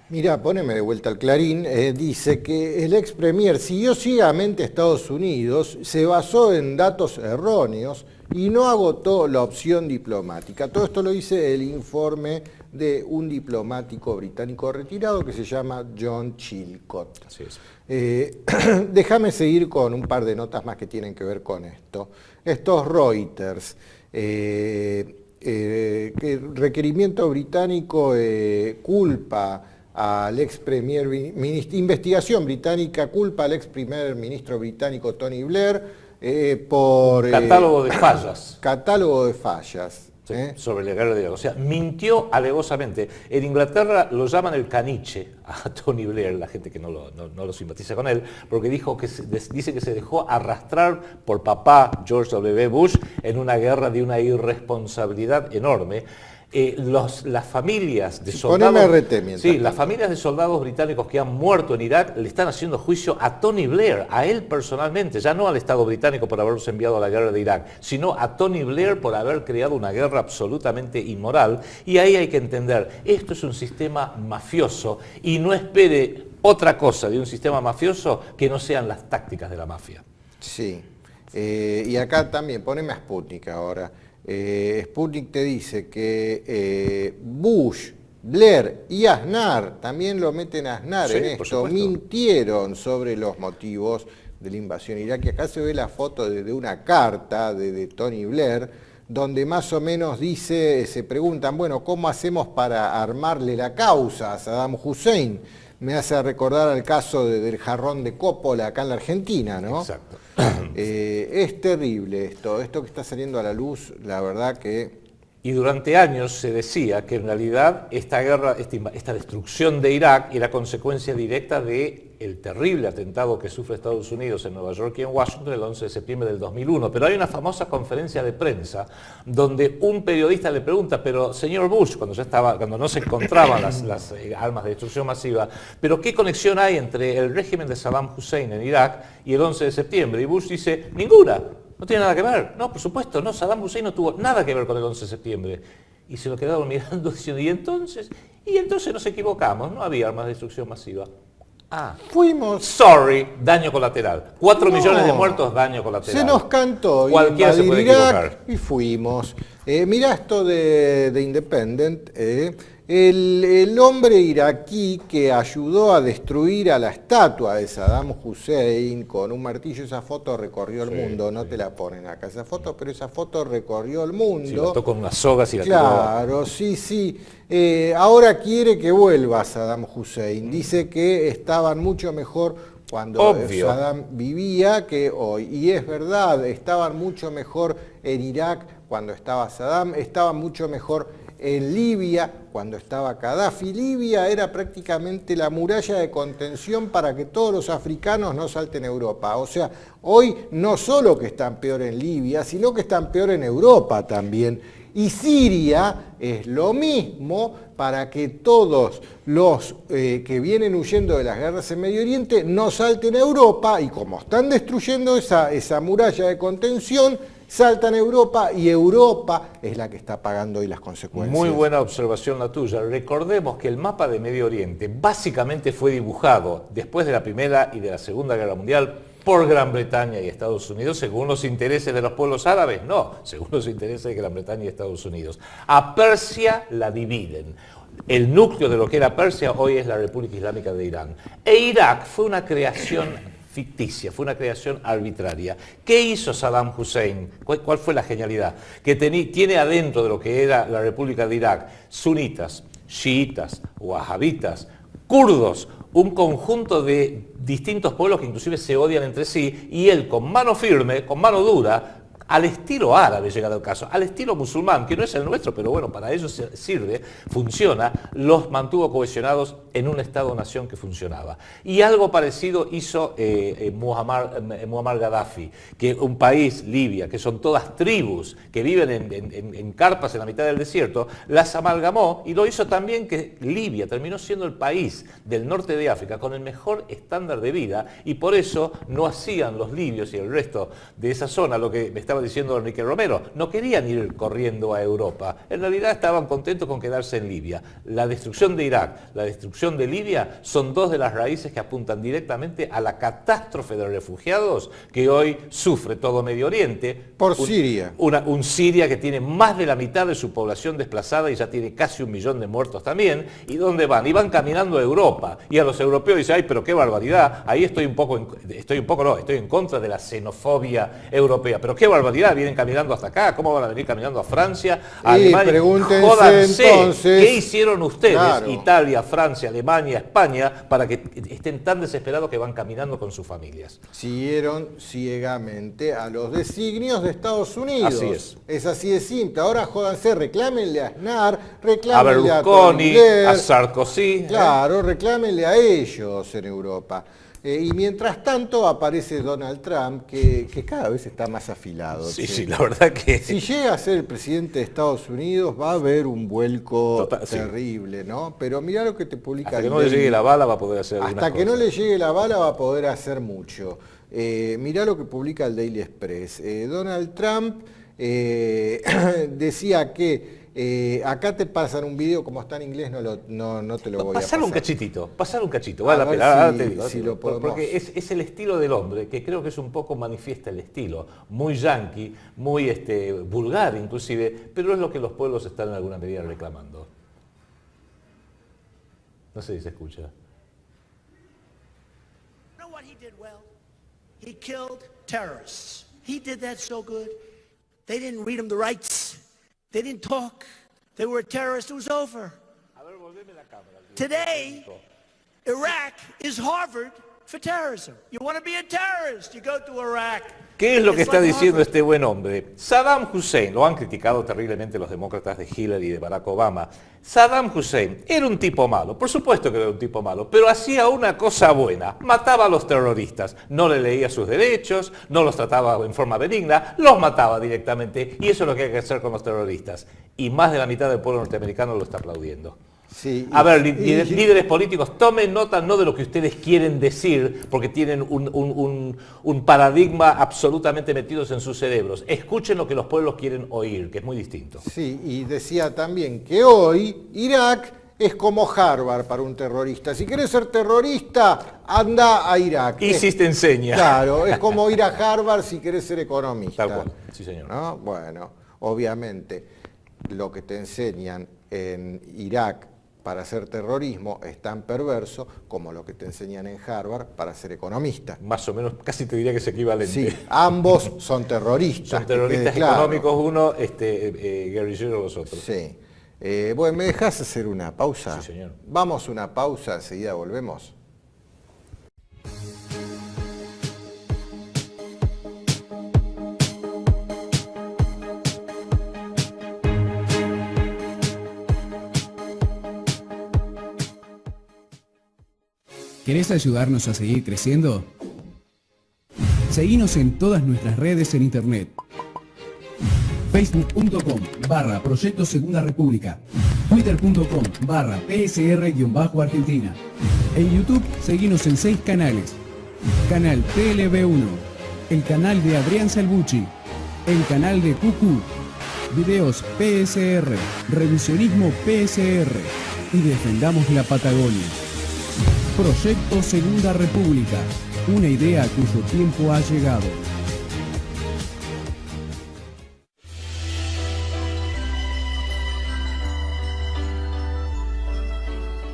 Mira, poneme de vuelta al Clarín, dice que el ex premier siguió ciegamente a Estados Unidos, se basó en datos erróneos y no agotó la opción diplomática. Todo esto lo dice el informe de un diplomático británico retirado que se llama John Chilcot. Así es. Déjame seguir con un par de notas más que tienen que ver con esto. Estos Reuters, que requerimiento británico culpa al ex premier, investigación británica culpa al ex primer ministro británico Tony Blair por... Catálogo de fallas. Catálogo de fallas. Sí, sobre la guerra de Irak. O sea, mintió alegosamente. En Inglaterra lo llaman el caniche a Tony Blair, la gente que no lo simpatiza con él, porque dijo que dice que se dejó arrastrar por papá George W. Bush en una guerra de una irresponsabilidad enorme. Las familias de soldados, las familias de soldados británicos que han muerto en Irak le están haciendo juicio a Tony Blair, a él personalmente, ya no al Estado británico por haberlos enviado a la guerra de Irak, sino a Tony Blair por haber creado una guerra absolutamente inmoral. Y ahí hay que entender, esto es un sistema mafioso y no espere otra cosa de un sistema mafioso que no sean las tácticas de la mafia. Sí, y acá también, poneme a Sputnik ahora. Sputnik te dice que Bush, Blair y Aznar, también lo meten a Aznar en esto, mintieron sobre los motivos de la invasión iraquí. Acá se ve la foto de una carta de Tony Blair, donde más o menos dice, se preguntan, bueno, ¿cómo hacemos para armarle la causa a Saddam Hussein? Me hace recordar al caso del jarrón de Coppola acá en la Argentina, ¿no? Exacto. Es terrible esto que está saliendo a la luz, la verdad que... Y durante años se decía que en realidad esta guerra, esta destrucción de Irak era consecuencia directa del terrible atentado que sufre Estados Unidos en Nueva York y en Washington el 11 de septiembre del 2001. Pero hay una famosa conferencia de prensa donde un periodista le pregunta, pero señor Bush, cuando no se encontraban las armas de destrucción masiva, pero ¿qué conexión hay entre el régimen de Saddam Hussein en Irak y el 11 de septiembre? Y Bush dice, ninguna. No tiene nada que ver. No, por supuesto, no. Saddam Hussein no tuvo nada que ver con el 11 de septiembre. Y se lo quedaron mirando diciendo, ¿y entonces nos equivocamos? No había armas de destrucción masiva. Fuimos. Sorry, daño colateral. 4 No. millones de muertos, daño colateral. Se nos cantó Cualquiera se puede Irak equivocar. y fuimos. Mirá esto de Independent. El hombre iraquí que ayudó a destruir a la estatua de Saddam Hussein con un martillo, esa foto recorrió el mundo, no te la ponen acá esa foto, pero esa foto recorrió el mundo. Sí, la tocó con unas sogas y la tiró. Claro, sí. Ahora quiere que vuelva Saddam Hussein. Dice que estaban mucho mejor cuando Saddam vivía que hoy. Y es verdad, estaban mucho mejor en Irak cuando estaba Saddam, estaban mucho mejor en Libia cuando estaba Gaddafi. Libia era prácticamente la muralla de contención para que todos los africanos no salten a Europa. O sea, hoy no solo que están peor en Libia, sino que están peor en Europa también. Y Siria es lo mismo para que todos los que vienen huyendo de las guerras en Medio Oriente no salten a Europa, y como están destruyendo esa muralla de contención, saltan a Europa, y Europa es la que está pagando hoy las consecuencias. Muy buena observación la tuya. Recordemos que el mapa de Medio Oriente básicamente fue dibujado después de la Primera y de la Segunda Guerra Mundial por Gran Bretaña y Estados Unidos, según los intereses de los pueblos árabes, no, según los intereses de Gran Bretaña y Estados Unidos. A Persia la dividen. El núcleo de lo que era Persia hoy es la República Islámica de Irán. E Irak fue una creación ficticia, fue una creación arbitraria. ¿Qué hizo Saddam Hussein? ¿Cuál fue la genialidad? Que tiene adentro de lo que era la República de Irak sunitas, chiitas, wahabitas, kurdos, un conjunto de distintos pueblos que inclusive se odian entre sí, y él con mano firme, con mano dura, al estilo árabe, llegado el caso, al estilo musulmán, que no es el nuestro, pero bueno, para ellos sirve, funciona, los mantuvo cohesionados en un Estado-nación que funcionaba. Y algo parecido hizo Muammar Gaddafi, que un país, Libia, que son todas tribus que viven en carpas en la mitad del desierto, las amalgamó, y lo hizo también que Libia terminó siendo el país del norte de África con el mejor estándar de vida, y por eso no hacían los libios y el resto de esa zona lo que me estaba diciendo Enrique Romero, no querían ir corriendo a Europa, en realidad estaban contentos con quedarse en Libia. La destrucción de Irak, la destrucción de Libia son dos de las raíces que apuntan directamente a la catástrofe de refugiados que hoy sufre todo Medio Oriente. Por Siria. Un Siria que tiene más de la mitad de su población desplazada y ya tiene casi 1 millón de muertos también. ¿Y dónde van? Y van caminando a Europa. Y a los europeos dicen, ay, pero qué barbaridad, ahí estoy en contra de la xenofobia europea, pero qué barbaridad, vienen caminando hasta acá, ¿cómo van a venir caminando a Francia, a Alemania? Pregúntense Jódanse, entonces, ¿qué hicieron ustedes, claro, Italia, Francia, Alemania, España, para que estén tan desesperados que van caminando con sus familias? Siguieron ciegamente a los designios de Estados Unidos. Así es. Es así de simple. Ahora jódanse, reclámenle a Aznar, A reclámenle a Berlusconi, Blair, a Sarkozy. claro, reclámenle a ellos en Europa. Y mientras tanto aparece Donald Trump, que cada vez está más afilado. Sí, la verdad que... Si llega a ser el presidente de Estados Unidos, va a haber un vuelco Sí. terrible, ¿no? Pero mirá lo que te publica Hasta que el no le Daily. llegue la bala va a poder hacer algunas Hasta que no cosas. le llegue la bala va a poder hacer mucho. Mirá lo que publica el Daily Express. Donald Trump decía que acá te pasan un video, como está en inglés no te lo voy a pasar. Pasar un cachito, vale la ver pena, ahora si- te digo, si lo podemos- porque es el estilo del hombre, que creo que es un poco manifiesta el estilo, muy yanqui, muy vulgar inclusive, pero es lo que los pueblos están en alguna medida reclamando. No sé si se escucha. You know what he did well? He killed terrorists. He did that so good. They didn't read him the rights. They didn't talk. They were a terrorist. It was over. Today, Iraq is Harvard for terrorism. You want to be a terrorist, you go to Iraq. ¿Qué es lo que It's está like diciendo Harvard. este buen hombre? Saddam Hussein, lo han criticado terriblemente los demócratas de Hillary y de Barack Obama. Saddam Hussein era un tipo malo, por supuesto que era un tipo malo, pero hacía una cosa buena, mataba a los terroristas, no le leía sus derechos, no los trataba en forma benigna, los mataba directamente, y eso es lo que hay que hacer con los terroristas. Y más de la mitad del pueblo norteamericano lo está aplaudiendo. Sí, A ver, líderes políticos, tomen nota no de lo que ustedes quieren decir, porque tienen un paradigma absolutamente metidos en sus cerebros. Escuchen lo que los pueblos quieren oír, que es muy distinto. sí, y decía también que hoy Irak es como Harvard para un terrorista. Si querés ser terrorista, anda a Irak. ISIS te enseña. Claro, es como ir a Harvard si querés ser economista. Tal cual, sí señor. ¿No? Bueno, obviamente lo que te enseñan en Irak para hacer terrorismo es tan perverso como lo que te enseñan en Harvard para ser economista. Más o menos, casi te diría que es equivalente. Sí, ambos son terroristas. Son que quede terroristas claro. económicos uno, guerrilleros los otros. Sí. Bueno, ¿me dejás hacer una pausa? Sí, señor. Vamos a una pausa, enseguida volvemos. ¿Querés ayudarnos a seguir creciendo? Seguinos en todas nuestras redes en internet. Facebook.com/Proyecto Segunda República. Twitter.com/PSR-Argentina. En YouTube, seguinos en 6 canales. Canal TLB1, el canal de Adrián Salvucci, el canal de Cucu, videos PSR, revisionismo PSR y defendamos la Patagonia. Proyecto Segunda República, una idea cuyo tiempo ha llegado.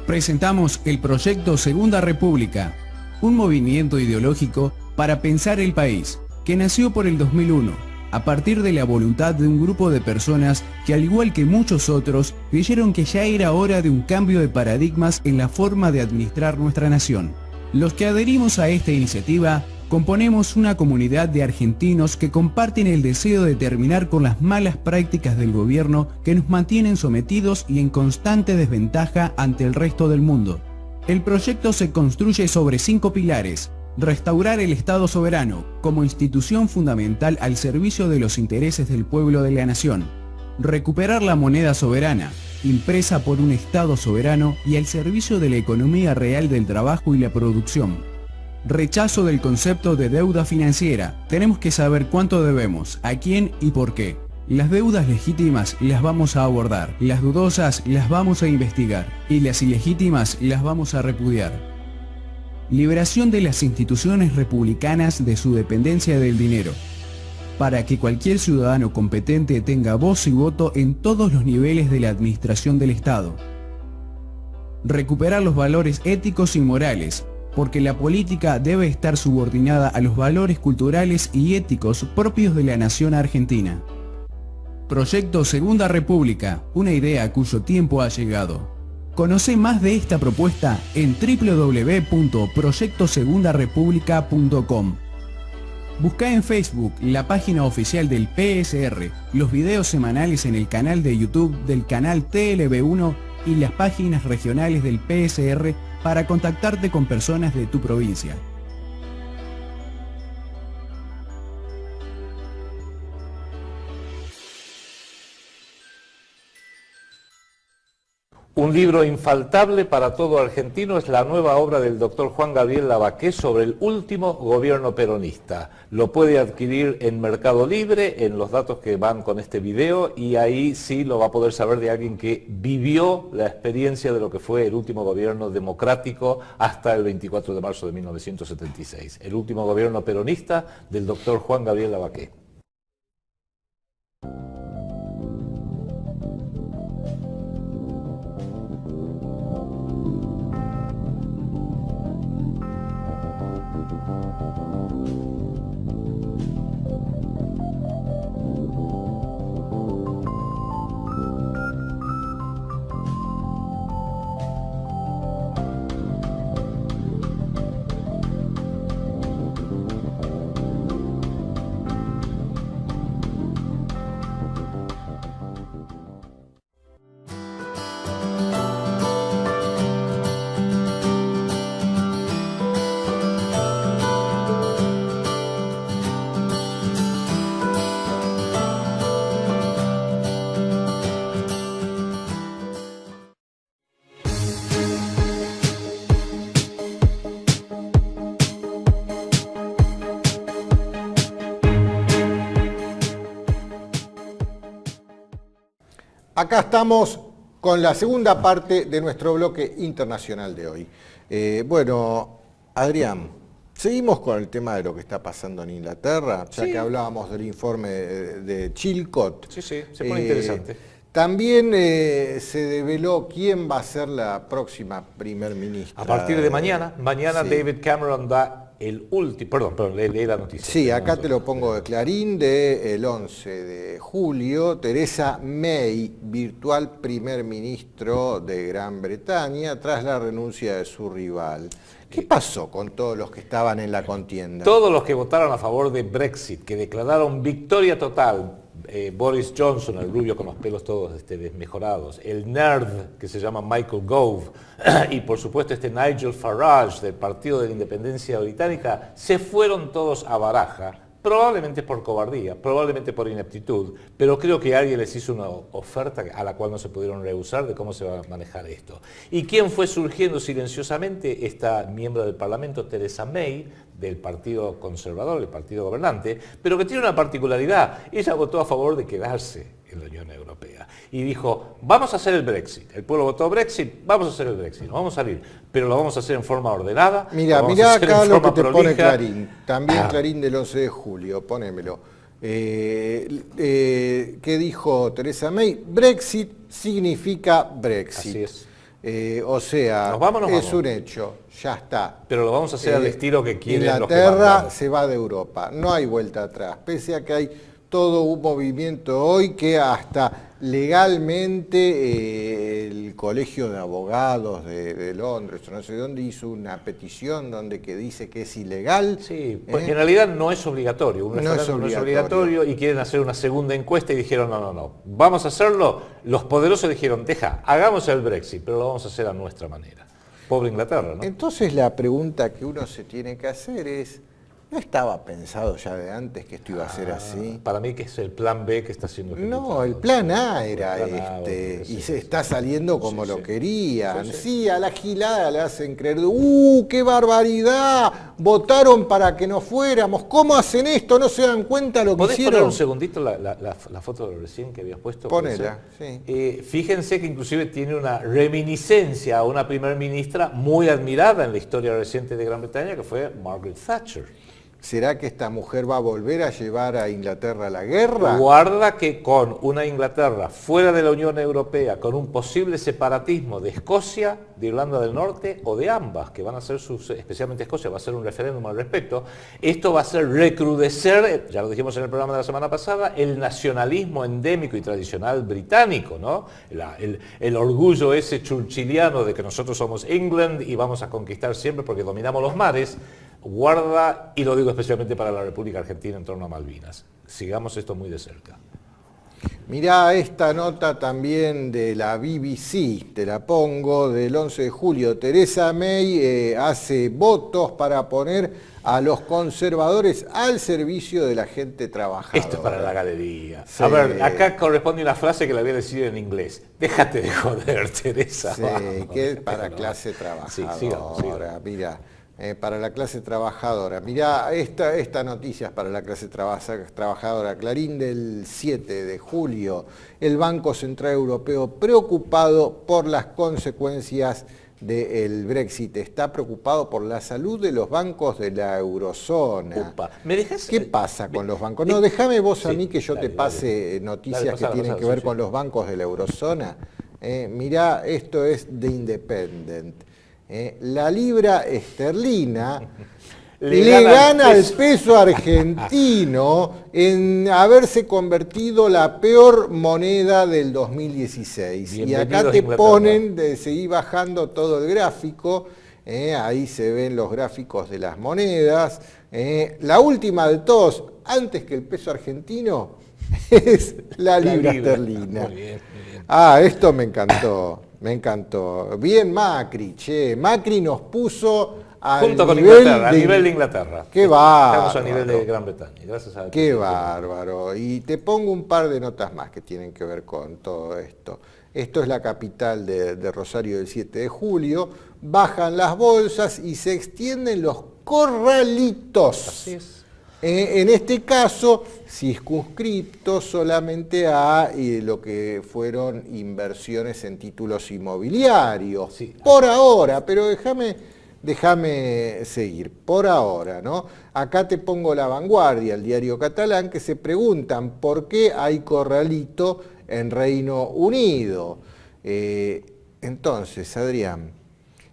Presentamos el Proyecto Segunda República, un movimiento ideológico para pensar el país, que nació por el 2001. A partir de la voluntad de un grupo de personas que, al igual que muchos otros, creyeron que ya era hora de un cambio de paradigmas en la forma de administrar nuestra nación. Los que adherimos a esta iniciativa componemos una comunidad de argentinos que comparten el deseo de terminar con las malas prácticas del gobierno que nos mantienen sometidos y en constante desventaja ante el resto del mundo. El proyecto se construye sobre 5 pilares. Restaurar el Estado soberano como institución fundamental al servicio de los intereses del pueblo de la nación. Recuperar la moneda soberana, impresa por un Estado soberano y al servicio de la economía real del trabajo y la producción. Rechazo del concepto de deuda financiera. Tenemos que saber cuánto debemos, a quién y por qué. Las deudas legítimas las vamos a abordar, las dudosas las vamos a investigar y las ilegítimas las vamos a repudiar. Liberación de las instituciones republicanas de su dependencia del dinero, para que cualquier ciudadano competente tenga voz y voto en todos los niveles de la administración del Estado. Recuperar los valores éticos y morales, porque la política debe estar subordinada a los valores culturales y éticos propios de la nación argentina. Proyecto Segunda República, una idea cuyo tiempo ha llegado. Conoce más de esta propuesta en www.proyectosegundarepublica.com. Busca en Facebook la página oficial del PSR, los videos semanales en el canal de YouTube del canal TLB1 y las páginas regionales del PSR para contactarte con personas de tu provincia. Un libro infaltable para todo argentino es la nueva obra del doctor Juan Gabriel Lavaqué sobre el último gobierno peronista. Lo puede adquirir en Mercado Libre, en los datos que van con este video, y ahí sí lo va a poder saber de alguien que vivió la experiencia de lo que fue el último gobierno democrático hasta el 24 de marzo de 1976. El último gobierno peronista del doctor Juan Gabriel Lavaqué. acá estamos con la segunda parte de nuestro bloque internacional de hoy. Bueno, Adrián, seguimos con el tema de lo que está pasando en Inglaterra, ya que hablábamos del informe de Chilcot. Sí, se pone interesante. También se develó quién va a ser la próxima primer ministra. A partir de mañana, Sí. David Cameron da el último, perdón, lee la noticia. Sí, acá te lo pongo de Clarín, del 11 de julio, Theresa May, virtual primer ministro de Gran Bretaña, tras la renuncia de su rival. ¿Qué pasó con todos los que estaban en la contienda? Todos los que votaron a favor de Brexit, que declararon victoria total, Boris Johnson, el rubio con los pelos todos desmejorados, el nerd que se llama Michael Gove, y por supuesto Nigel Farage del Partido de la Independencia Británica, se fueron todos a baraja, probablemente por cobardía, probablemente por ineptitud, pero creo que alguien les hizo una oferta a la cual no se pudieron rehusar de cómo se va a manejar esto. ¿Y quién fue surgiendo silenciosamente? Esta miembro del Parlamento, Theresa May, del Partido Conservador, el partido gobernante, pero que tiene una particularidad. Ella votó a favor de quedarse en la Unión Europea y dijo, vamos a hacer el Brexit. El pueblo votó Brexit, vamos a hacer el Brexit, nos vamos a salir, pero lo vamos a hacer en forma ordenada. Mira acá lo que te pone Clarín, también Clarín del 11 de julio, ponémelo. ¿Qué dijo Theresa May? Brexit significa Brexit. Así es. O sea, ¿Nos vamos? un hecho, ya está. Pero lo vamos a hacer al estilo que quieren los que Inglaterra mandan. se va de Europa, no hay vuelta atrás, pese a que hay todo un movimiento hoy que hasta legalmente el Colegio de Abogados de Londres, no sé dónde, hizo una petición donde que dice que es ilegal. Sí, porque en realidad no es obligatorio, un No referéndum no es es obligatorio. obligatorio y quieren hacer una segunda encuesta y dijeron no, vamos a hacerlo. Los poderosos dijeron, hagamos el Brexit, pero lo vamos a hacer a nuestra manera. Pobre Inglaterra, ¿no? Entonces la pregunta que uno se tiene que hacer es, ¿no estaba pensado ya de antes que esto iba a ser así? Para mí que es el plan B que está haciendo ejecutado. No, el plan A era El plan A, este, sí, y sí, se sí. está saliendo como Sí, lo sí. querían. Sí, sí. Sí, a la gilada le hacen creer, qué barbaridad, votaron para que no fuéramos, ¿cómo hacen esto? ¿No se dan cuenta lo que ¿Podés poner hicieron? un segundito la foto de recién que habías puesto? Ponela, sí. Fíjense que inclusive tiene una reminiscencia a una primer ministra muy admirada en la historia reciente de Gran Bretaña, que fue Margaret Thatcher. ¿Será que esta mujer va a volver a llevar a Inglaterra a la guerra? Guarda que con una Inglaterra fuera de la Unión Europea, con un posible separatismo de Escocia, de Irlanda del Norte o de ambas, que van a hacer especialmente Escocia, va a hacer un referéndum al respecto, esto va a hacer recrudecer, ya lo dijimos en el programa de la semana pasada, el nacionalismo endémico y tradicional británico, ¿no? El orgullo ese churchilliano de que nosotros somos England y vamos a conquistar siempre porque dominamos los mares. Guarda, y lo digo especialmente para la República Argentina en torno a Malvinas. Sigamos esto muy de cerca. Mirá esta nota también de la BBC, te la pongo, del 11 de julio. Theresa May hace votos para poner a los conservadores al servicio de la gente trabajadora. Esto es para la galería. Sí. A ver, acá corresponde una frase que la voy a decir en inglés. Déjate de joder, Teresa. Sí, Vamos, que es para déjalo. clase Sí, trabajadora. sigamos. Mira, para la clase trabajadora. Mirá, esta noticia es para la clase trabajadora. Clarín del 7 de julio. El Banco Central Europeo preocupado por las consecuencias del Brexit. Está preocupado por la salud de los bancos de la eurozona. Upa. ¿Me dejas? ¿Qué pasa con los bancos? No, déjame vos a Sí, mí que yo dale, te pase dale. noticias Dale, que pasala, tienen pasala, que ver sí, con sí. los bancos de la eurozona. Mirá, esto es The Independent. La libra esterlina le gana al peso argentino en haberse convertido la peor moneda del 2016. Y acá Bienvenidos, te Inglaterra. ponen, de seguir bajando todo el gráfico, ahí se ven los gráficos de las monedas. La última de todos, antes que el peso argentino, es la libra esterlina. Muy bien, muy bien. Esto me encantó, me encantó. Bien Macri, che. Macri nos puso al Junto con nivel Inglaterra, a nivel de Inglaterra. Qué Estamos a nivel bárbaro. de Gran Bretaña. Gracias a Qué bárbaro. Y te pongo un par de notas más que tienen que ver con todo esto. Esto es la capital de Rosario del 7 de julio. Bajan las bolsas y se extienden los corralitos. Así es. En este caso, circunscripto solamente a lo que fueron inversiones en títulos inmobiliarios. Sí. Por ahora, pero déjame seguir. Por ahora, ¿no? Acá te pongo La Vanguardia, el diario catalán, que se preguntan por qué hay corralito en Reino Unido. Entonces, Adrián,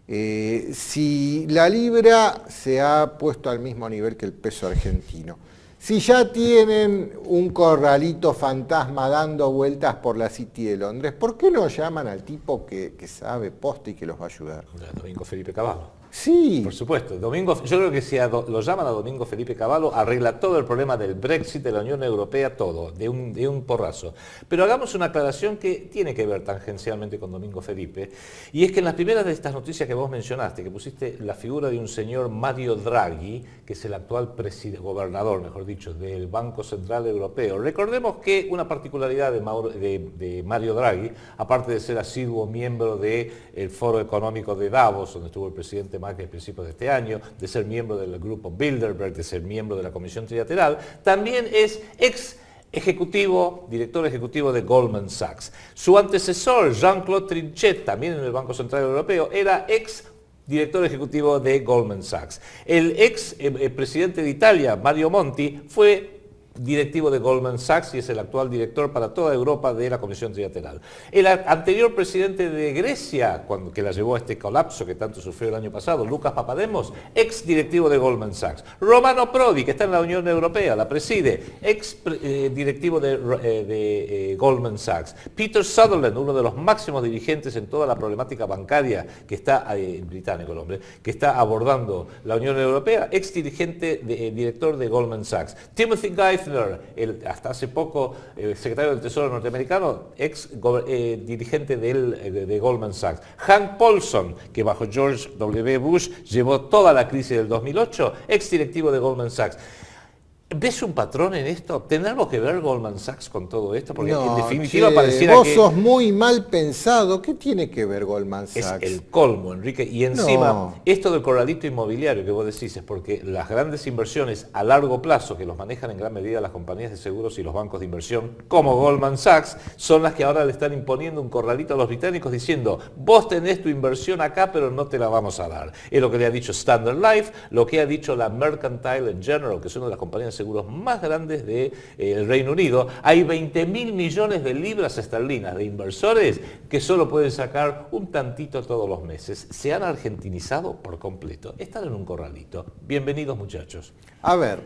si la libra se ha puesto al mismo nivel que el peso argentino, si ya tienen un corralito fantasma dando vueltas por la City de Londres, ¿por qué no llaman al tipo que sabe posta y que los va a ayudar? Domingo Felipe Cavallo. Sí. Por supuesto, yo creo que si lo llaman a Domingo Felipe Cavallo, arregla todo el problema del Brexit, de la Unión Europea, todo, de un porrazo. Pero hagamos una aclaración que tiene que ver tangencialmente con Domingo Felipe, y es que en las primeras de estas noticias que vos mencionaste, que pusiste la figura de un señor Mario Draghi, que es el actual gobernador, mejor dicho, del Banco Central Europeo. Recordemos que una particularidad de Mario Draghi, aparte de ser asiduo miembro del Foro Económico de Davos, donde estuvo el presidente Macri a principios de este año, de ser miembro del grupo Bilderberg, de ser miembro de la Comisión Trilateral, también es director ejecutivo de Goldman Sachs. Su antecesor, Jean-Claude Trichet, también en el Banco Central Europeo, era director ejecutivo de Goldman Sachs. El presidente de Italia, Mario Monti, fue directivo de Goldman Sachs y es el actual director para toda Europa de la Comisión Trilateral. El anterior presidente de Grecia, que la llevó a este colapso que tanto sufrió el año pasado, Lucas Papademos, ex directivo de Goldman Sachs. Romano Prodi, que está en la Unión Europea, la preside, directivo de Goldman Sachs. Peter Sutherland, uno de los máximos dirigentes en toda la problemática bancaria que está, británico el hombre, que está abordando la Unión Europea, director de Goldman Sachs. Timothy Geithner, hasta hace poco secretario del Tesoro norteamericano, dirigente de Goldman Sachs. Hank Paulson, que bajo George W. Bush llevó toda la crisis del 2008, directivo de Goldman Sachs. ¿Ves un patrón en esto? ¿Tendrá que ver Goldman Sachs con todo esto? Porque en definitiva pareciera vos que sos muy mal pensado. ¿Qué tiene que ver Goldman Sachs? es el colmo, Enrique. Y encima, esto del corralito inmobiliario que vos decís es porque las grandes inversiones a largo plazo, que los manejan en gran medida las compañías de seguros y los bancos de inversión, como Goldman Sachs, son las que ahora le están imponiendo un corralito a los británicos diciendo, vos tenés tu inversión acá, pero no te la vamos a dar. Es lo que le ha dicho Standard Life, lo que ha dicho la Mercantile General, que es una de las compañías de seguros más grandes del Reino Unido. Hay 20.000 millones de libras esterlinas de inversores que solo pueden sacar un tantito todos los meses. Se han argentinizado por completo. Están en un corralito. Bienvenidos, muchachos. A ver,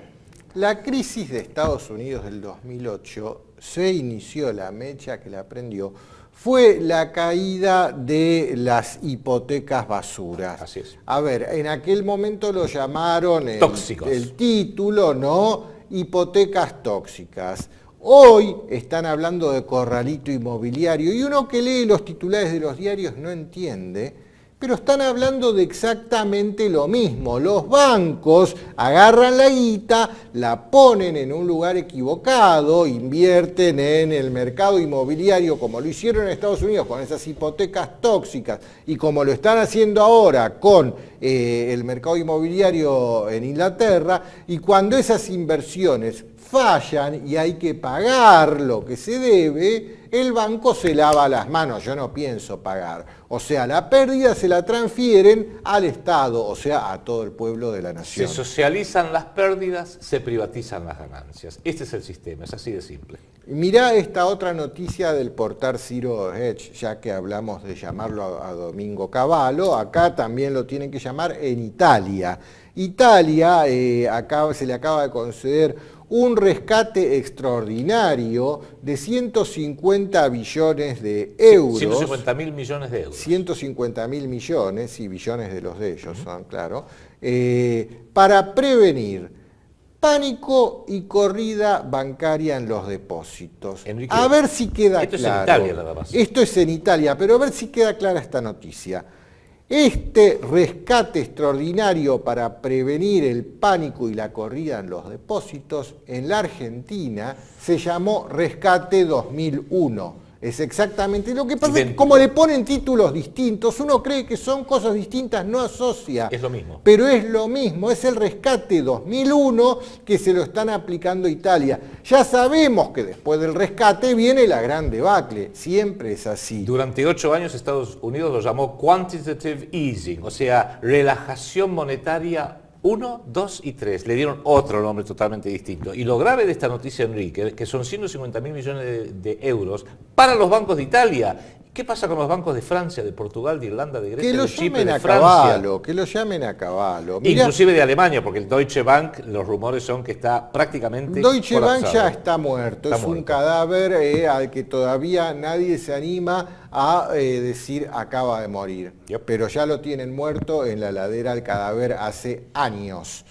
la crisis de Estados Unidos del 2008 se inició, la mecha que la prendió fue la caída de las hipotecas basuras. Así es. A ver, en aquel momento lo llamaron tóxicos. El título, ¿no? Hipotecas tóxicas. Hoy están hablando de corralito inmobiliario y uno que lee los titulares de los diarios no entiende, pero están hablando de exactamente lo mismo. Los bancos agarran la guita, la ponen en un lugar equivocado, invierten en el mercado inmobiliario como lo hicieron en Estados Unidos con esas hipotecas tóxicas y como lo están haciendo ahora con el mercado inmobiliario en Inglaterra, y cuando esas inversiones fallan y hay que pagar lo que se debe, el banco se lava las manos, yo no pienso pagar. O sea, la pérdida se la transfieren al Estado, o sea, a todo el pueblo de la nación. Se socializan las pérdidas, se privatizan las ganancias. Este es el sistema, es así de simple. Mirá esta otra noticia del portal Zero Hedge, ya que hablamos de llamarlo a Domingo Cavallo, acá también lo tienen que llamar en Italia. Italia se le acaba de conceder un rescate extraordinario de 150 billones de euros. 150.000 millones de euros. 150.000 millones, y billones de los de ellos son, claro, para prevenir pánico y corrida bancaria en los depósitos. Enrique, a ver si queda esto claro. Es en Italia nada más. Esto es en Italia, pero a ver si queda clara esta noticia. Este rescate extraordinario para prevenir el pánico y la corrida en los depósitos en la Argentina se llamó Rescate 2001. Es exactamente. Lo que pasa es que Idéntico. como le ponen títulos distintos, uno cree que son cosas distintas, no asocia. Es lo mismo. Pero es lo mismo, es el rescate 2001 que se lo están aplicando a Italia. Ya sabemos que después del rescate viene la gran debacle, siempre es así. Durante 8 años Estados Unidos lo llamó quantitative easing, o sea, relajación monetaria 1, 2 y 3. Le dieron otro nombre totalmente distinto. Y lo grave de esta noticia, Enrique, que son 150.000 millones de euros para los bancos de Italia. ¿Qué pasa con los bancos de Francia, de Portugal, de Irlanda, de Grecia, Que lo de Chipre, llamen de a Francia? caballo, que lo llamen a caballo. Mirá, Inclusive de Alemania, porque el Deutsche Bank, los rumores son que está prácticamente Deutsche Bank colapsado. ya está muerto, Está es un muerto. cadáver al que todavía nadie se anima a decir acaba de morir. Yep. Pero ya lo tienen muerto en la ladera del cadáver hace años.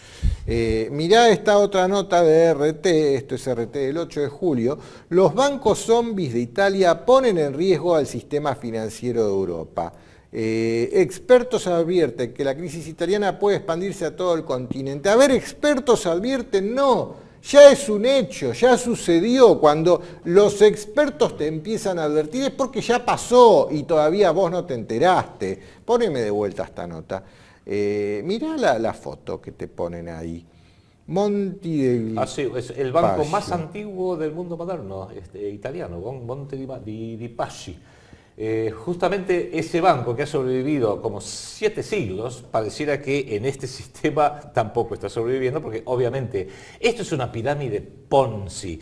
Mirá esta otra nota de RT, esto es RT del 8 de julio. Los bancos zombies de Italia ponen en riesgo al sistema financiero de Europa. Expertos advierten que la crisis italiana puede expandirse a todo el continente. A ver, expertos advierten, no, ya es un hecho, ya sucedió. Cuando los expertos te empiezan a advertir es porque ya pasó y todavía vos no te enteraste. Poneme de vuelta esta nota. Mirá la foto que te ponen ahí. Monti del Sí, es el banco Paschi. más antiguo del mundo moderno, italiano, Monte di Paschi. Justamente ese banco que ha sobrevivido como 7 siglos, pareciera que en este sistema tampoco está sobreviviendo, porque obviamente esto es una pirámide Ponzi.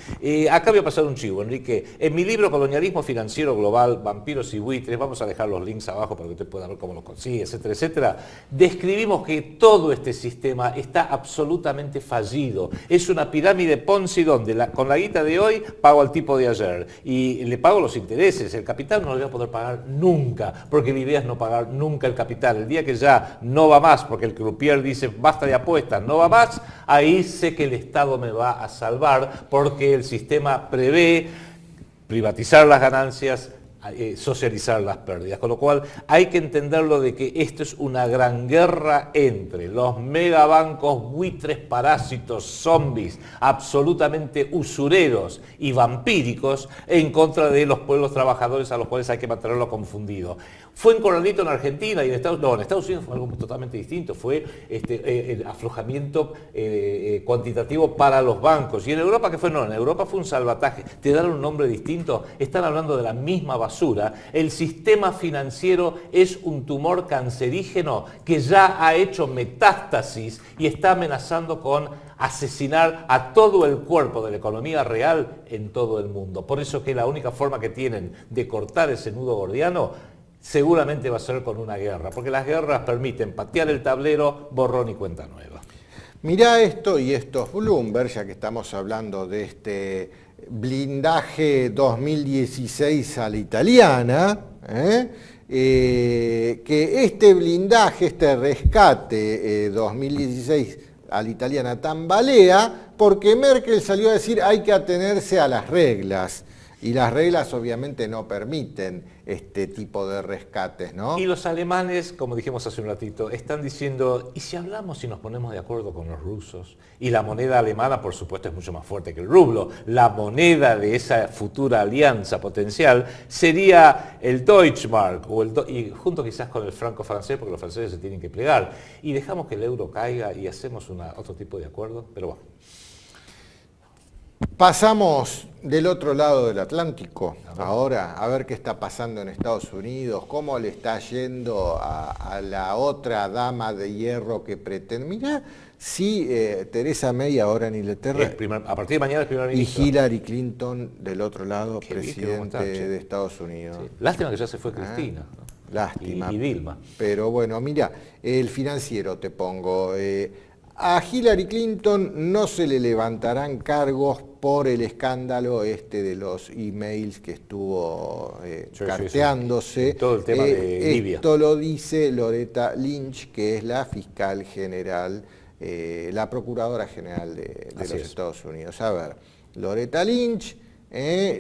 Acá voy a pasar un chivo, Enrique. En mi libro Colonialismo Financiero Global, Vampiros y Buitres, vamos a dejar los links abajo para que usted pueda ver cómo lo consigue, etcétera, etcétera. Describimos que todo este sistema está absolutamente fallido. Es una pirámide Ponzi donde con la guita de hoy pago al tipo de ayer y le pago los intereses. El capital no lo voy a poder pagar nunca, porque mi idea es no pagar nunca el capital. El día que ya no va más, porque el croupier dice basta de apuestas, no va más, ahí sé que el Estado me va a salvar, porque el sistema prevé privatizar las ganancias, socializar las pérdidas, con lo cual hay que entenderlo de que esto es una gran guerra entre los megabancos, buitres, parásitos, zombies, absolutamente usureros y vampíricos en contra de los pueblos trabajadores a los cuales hay que mantenerlo confundido. Fue en Corralito en Argentina y en Estados Unidos fue algo totalmente distinto, fue el aflojamiento cuantitativo para los bancos. Y en Europa, ¿qué fue? No, en Europa fue un salvataje. Te dan un nombre distinto, están hablando de la misma basura. El sistema financiero es un tumor cancerígeno que ya ha hecho metástasis y está amenazando con asesinar a todo el cuerpo de la economía real en todo el mundo. Por eso que la única forma que tienen de cortar ese nudo gordiano seguramente va a ser con una guerra, porque las guerras permiten patear el tablero, borrón y cuenta nueva. Mirá esto y estos Bloomberg, ya que estamos hablando de este blindaje 2016 a la italiana, que este blindaje, este rescate 2016 a la italiana tambalea porque Merkel salió a decir hay que atenerse a las reglas. Y las reglas obviamente no permiten este tipo de rescates, ¿no? Y los alemanes, como dijimos hace un ratito, están diciendo, ¿y si hablamos y nos ponemos de acuerdo con los rusos? Y la moneda alemana, por supuesto, es mucho más fuerte que el rublo. La moneda de esa futura alianza potencial sería el Deutschmark, y junto quizás con el franco francés, porque los franceses se tienen que plegar. Y dejamos que el euro caiga y hacemos otro tipo de acuerdo, pero bueno. Pasamos del otro lado del Atlántico, ahora, a ver qué está pasando en Estados Unidos, cómo le está yendo a la otra dama de hierro que pretende. Mirá, sí, Theresa May ahora en Inglaterra A partir de mañana es primer y ministro. Hillary Clinton del otro lado, Qué bien, qué presidente buen tache. de Estados Unidos. Sí. Lástima que ya se fue Cristina, ¿no? Lástima. Y Dilma. Pero bueno, mira, el Financiero te pongo. A Hillary Clinton no se le levantarán cargos por el escándalo de los emails que estuvo carteándose. Sí. Todo el tema de Libia. Esto lo dice Loretta Lynch, que es la fiscal general, la procuradora general de los Estados Unidos. A ver, Loretta Lynch,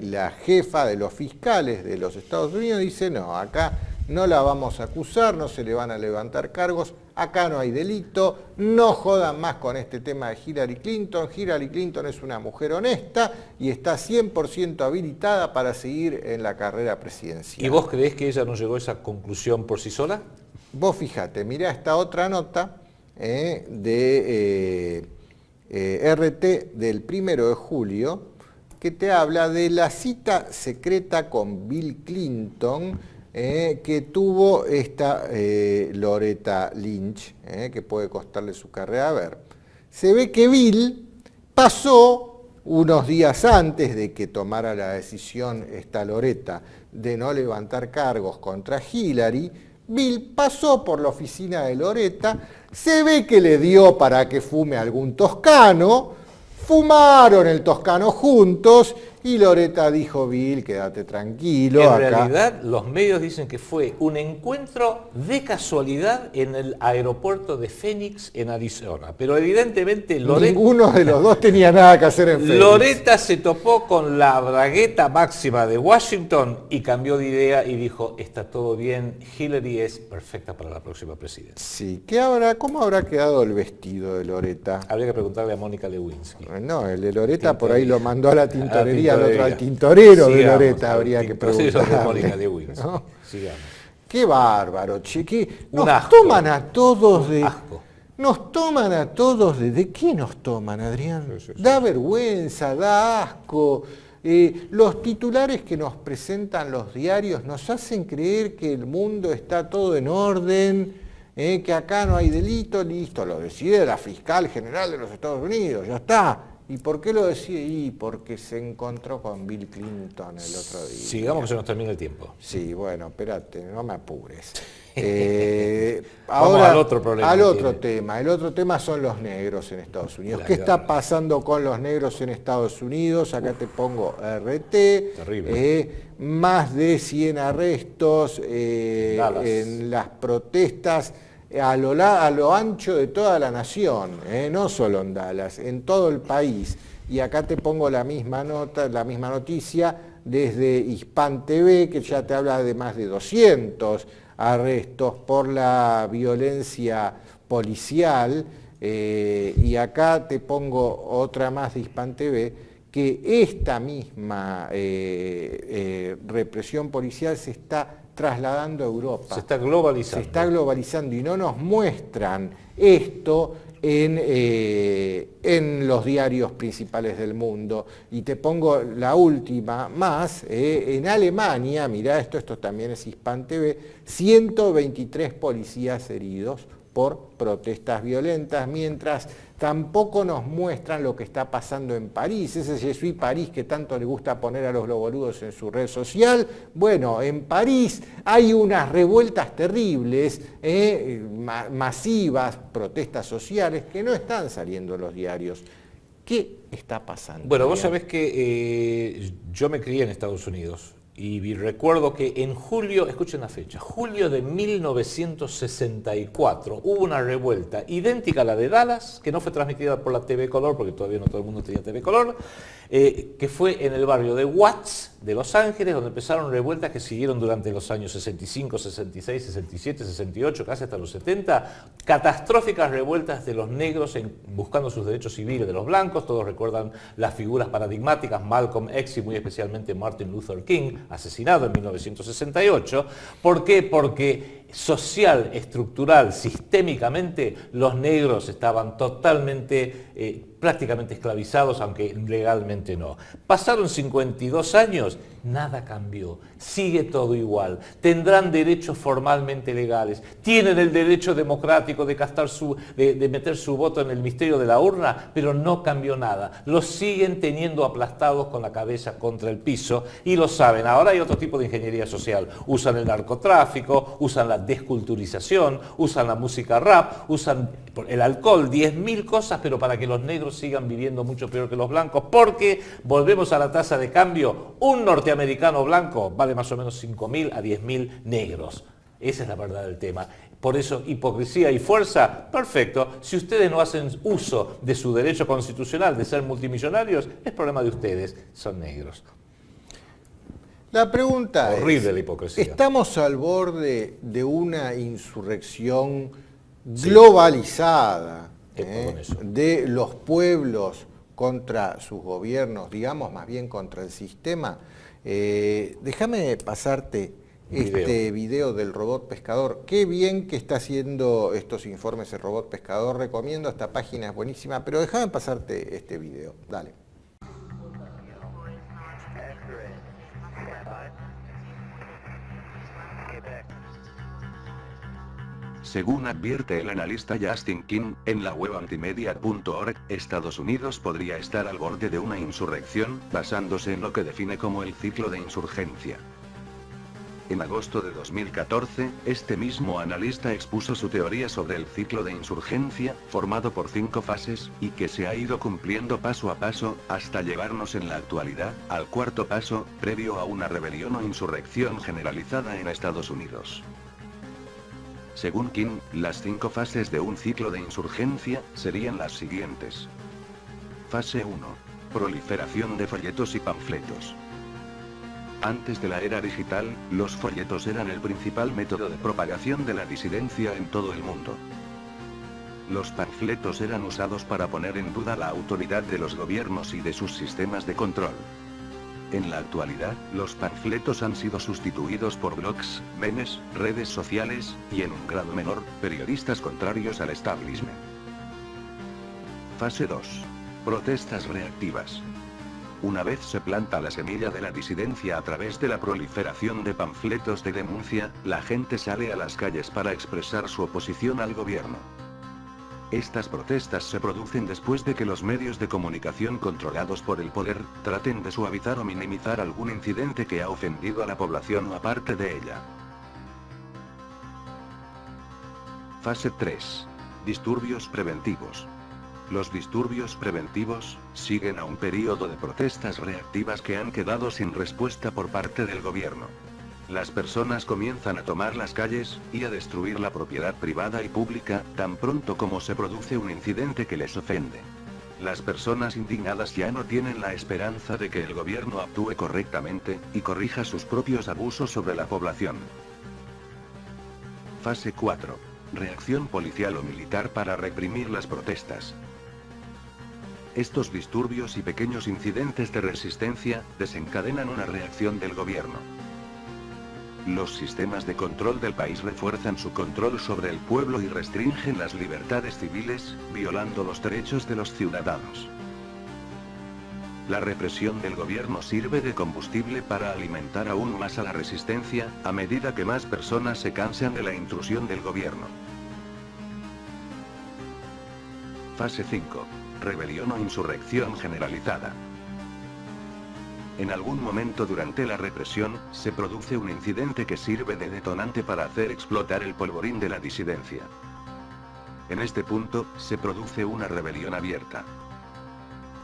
la jefa de los fiscales de los Estados Unidos, dice, no, acá no la vamos a acusar, no se le van a levantar cargos, acá no hay delito, no jodan más con este tema de Hillary Clinton. Hillary Clinton es una mujer honesta y está 100% habilitada para seguir en la carrera presidencial. ¿Y vos creés que ella no llegó a esa conclusión por sí sola? Vos fíjate, mirá esta otra nota de RT del 1 de julio, que te habla de la cita secreta con Bill Clinton que tuvo esta Loretta Lynch, que puede costarle su carrera. A ver, se ve que Bill pasó unos días antes de que tomara la decisión esta Loretta de no levantar cargos contra Hillary. Bill pasó por la oficina de Loretta, se ve que le dio para que fume algún toscano, fumaron el toscano juntos y Loretta dijo: Bill, quédate tranquilo. En realidad, los medios dicen que fue un encuentro de casualidad en el aeropuerto de Phoenix, en Arizona. Pero evidentemente ninguno de los dos tenía nada que hacer en Phoenix. Loretta se topó con la bragueta máxima de Washington y cambió de idea y dijo: está todo bien, Hillary es perfecta para la próxima presidencia. Sí, ¿cómo habrá quedado el vestido de Loretta? Habría que preguntarle a Mónica Lewinsky. No, el de Loretta por ahí lo mandó a la tintorería. Al otro al tintorero. Sigamos, de Loretta habría que preguntarle, ¿no? Qué bárbaro, che, nos toman a todos de... Nos toman a todos de... ¿De qué nos toman, Adrián? Sí. Da vergüenza, da asco. Los titulares que nos presentan los diarios nos hacen creer que el mundo está todo en orden, que acá no hay delito, listo, lo decide la fiscal general de los Estados Unidos, ya está. ¿Y por qué lo decide? Y porque se encontró con Bill Clinton el otro día. Sigamos que se nos termina el tiempo. Sí, bueno, espérate, no me apures. Vamos ahora, al otro problema. Al otro tema. El otro tema son los negros en Estados Unidos. ¿Qué está pasando con los negros en Estados Unidos? Acá te pongo RT. Terrible. Más de 100 arrestos en las protestas a lo ancho de toda la nación, no solo en Dallas, en todo el país. Y acá te pongo la misma noticia desde Hispan TV, que ya te habla de más de 200 arrestos por la violencia policial. Y acá te pongo otra más de Hispan TV, que esta misma represión policial se está trasladando a Europa. Se está globalizando. Se está globalizando y no nos muestran esto en los diarios principales del mundo. Y te pongo la última más, en Alemania, mirá esto también es Hispan TV, 123 policías heridos por protestas violentas, mientras tampoco nos muestran lo que está pasando en París, ese Je suis París que tanto le gusta poner a los globoludos en su red social. Bueno, en París hay unas revueltas terribles, masivas, protestas sociales que no están saliendo en los diarios. ¿Qué está pasando? Bueno, vos sabés que yo me crié en Estados Unidos. Y recuerdo que en julio, escuchen la fecha, julio de 1964, hubo una revuelta idéntica a la de Dallas, que no fue transmitida por la TV Color, porque todavía no todo el mundo tenía TV Color, que fue en el barrio de Watts, de Los Ángeles, donde empezaron revueltas que siguieron durante los años 65, 66, 67, 68, casi hasta los 70, catastróficas revueltas de los negros buscando sus derechos civiles de los blancos. Todos recuerdan las figuras paradigmáticas, Malcolm X y muy especialmente Martin Luther King, asesinado en 1968. ¿Por qué? Porque social, estructural, sistémicamente, los negros estaban totalmente, prácticamente esclavizados, aunque legalmente no. Pasaron 52 años, nada cambió, sigue todo igual. Tendrán derechos formalmente legales, tienen el derecho democrático de meter su voto en el misterio de la urna, pero no cambió nada. Los siguen teniendo aplastados con la cabeza contra el piso y lo saben. Ahora hay otro tipo de ingeniería social. Usan el narcotráfico, usan la desculturización, usan la música rap, usan el alcohol, 10.000 cosas, pero para que los negros sigan viviendo mucho peor que los blancos, porque volvemos a la tasa de cambio, un norteamericano blanco vale más o menos 5.000 a 10.000 negros. Esa es la verdad del tema. Por eso, hipocresía y fuerza, perfecto. Si ustedes no hacen uso de su derecho constitucional de ser multimillonarios, es problema de ustedes, son negros. La pregunta Horrible es, la hipocresía. ¿estamos al borde de una insurrección globalizada Con eso. de los pueblos contra sus gobiernos, digamos más bien contra el sistema? Déjame pasarte este video del robot pescador. Qué bien que está haciendo estos informes el robot pescador. Recomiendo esta página, es buenísima, pero déjame pasarte este video. Dale. Según advierte el analista Justin King, en la web antimedia.org, Estados Unidos podría estar al borde de una insurrección, basándose en lo que define como el ciclo de insurgencia. En agosto de 2014, este mismo analista expuso su teoría sobre el ciclo de insurgencia, formado por 5 fases, y que se ha ido cumpliendo paso a paso, hasta llevarnos en la actualidad, al cuarto paso, previo a una rebelión o insurrección generalizada en Estados Unidos. Según King, las 5 fases de un ciclo de insurgencia serían las siguientes. Fase 1. Proliferación de folletos y panfletos. Antes de la era digital, los folletos eran el principal método de propagación de la disidencia en todo el mundo. Los panfletos eran usados para poner en duda la autoridad de los gobiernos y de sus sistemas de control. En la actualidad, los panfletos han sido sustituidos por blogs, memes, redes sociales, y en un grado menor, periodistas contrarios al establishment. Fase 2. Protestas reactivas. Una vez se planta la semilla de la disidencia a través de la proliferación de panfletos de denuncia, la gente sale a las calles para expresar su oposición al gobierno. Estas protestas se producen después de que los medios de comunicación controlados por el poder traten de suavizar o minimizar algún incidente que ha ofendido a la población o a parte de ella. Fase 3. Disturbios preventivos. Los disturbios preventivos siguen a un periodo de protestas reactivas que han quedado sin respuesta por parte del gobierno. Las personas comienzan a tomar las calles y a destruir la propiedad privada y pública tan pronto como se produce un incidente que les ofende. Las personas indignadas ya no tienen la esperanza de que el gobierno actúe correctamente y corrija sus propios abusos sobre la población. Fase 4. Reacción policial o militar para reprimir las protestas. Estos disturbios y pequeños incidentes de resistencia desencadenan una reacción del gobierno. Los sistemas de control del país refuerzan su control sobre el pueblo y restringen las libertades civiles, violando los derechos de los ciudadanos. La represión del gobierno sirve de combustible para alimentar aún más a la resistencia, a medida que más personas se cansan de la intrusión del gobierno. Fase 5. Rebelión o insurrección generalizada. En algún momento durante la represión, se produce un incidente que sirve de detonante para hacer explotar el polvorín de la disidencia. En este punto, se produce una rebelión abierta.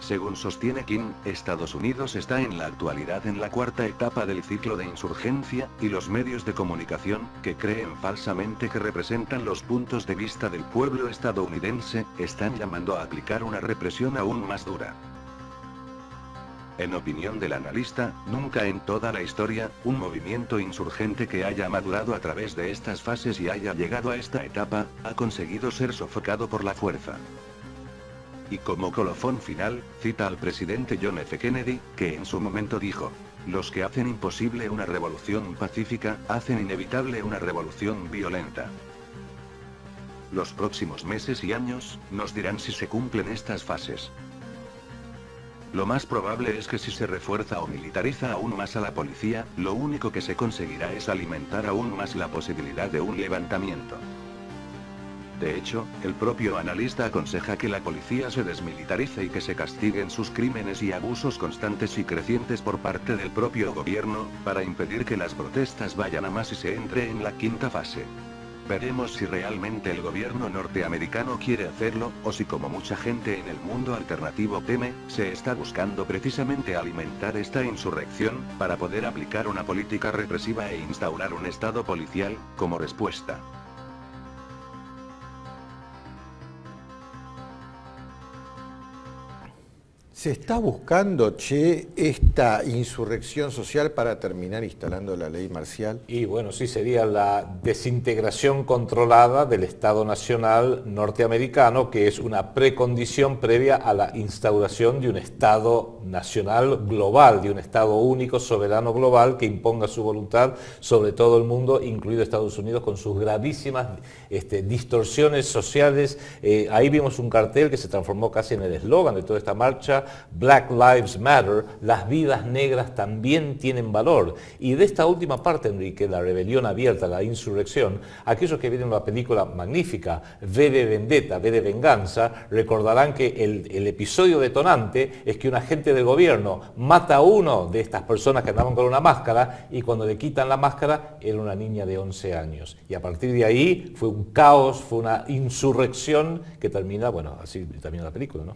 Según sostiene King, Estados Unidos está en la actualidad en la cuarta etapa del ciclo de insurgencia, y los medios de comunicación, que creen falsamente que representan los puntos de vista del pueblo estadounidense, están llamando a aplicar una represión aún más dura. En opinión del analista, nunca en toda la historia, un movimiento insurgente que haya madurado a través de estas fases y haya llegado a esta etapa, ha conseguido ser sofocado por la fuerza. Y como colofón final, cita al presidente John F. Kennedy, que en su momento dijo: "Los que hacen imposible una revolución pacífica, hacen inevitable una revolución violenta". Los próximos meses y años, nos dirán si se cumplen estas fases. Lo más probable es que si se refuerza o militariza aún más a la policía, lo único que se conseguirá es alimentar aún más la posibilidad de un levantamiento. De hecho, el propio analista aconseja que la policía se desmilitarice y que se castiguen sus crímenes y abusos constantes y crecientes por parte del propio gobierno, para impedir que las protestas vayan a más y se entre en la quinta fase. Veremos si realmente el gobierno norteamericano quiere hacerlo, o si, como mucha gente en el mundo alternativo teme, se está buscando precisamente alimentar esta insurrección, para poder aplicar una política represiva e instaurar un estado policial, como respuesta. ¿Se está buscando, Che, esta insurrección social para terminar instalando la ley marcial? Y bueno, sí, sería la desintegración controlada del Estado Nacional norteamericano, que es una precondición previa a la instauración de un Estado nacional global, de un Estado único, soberano global, que imponga su voluntad sobre todo el mundo, incluido Estados Unidos, con sus gravísimas distorsiones sociales. Ahí vimos un cartel que se transformó casi en el eslogan de toda esta marcha: Black Lives Matter, las vidas negras también tienen valor. Y de esta última parte, Enrique, la rebelión abierta, la insurrección, aquellos que vieron la película magnífica V de Vendetta, V de Venganza, recordarán que el episodio detonante es que un agente del gobierno mata a uno de estas personas que andaban con una máscara, y cuando le quitan la máscara era una niña de 11 años. Y a partir de ahí fue un caos, fue una insurrección que termina, bueno, así termina la película, ¿no?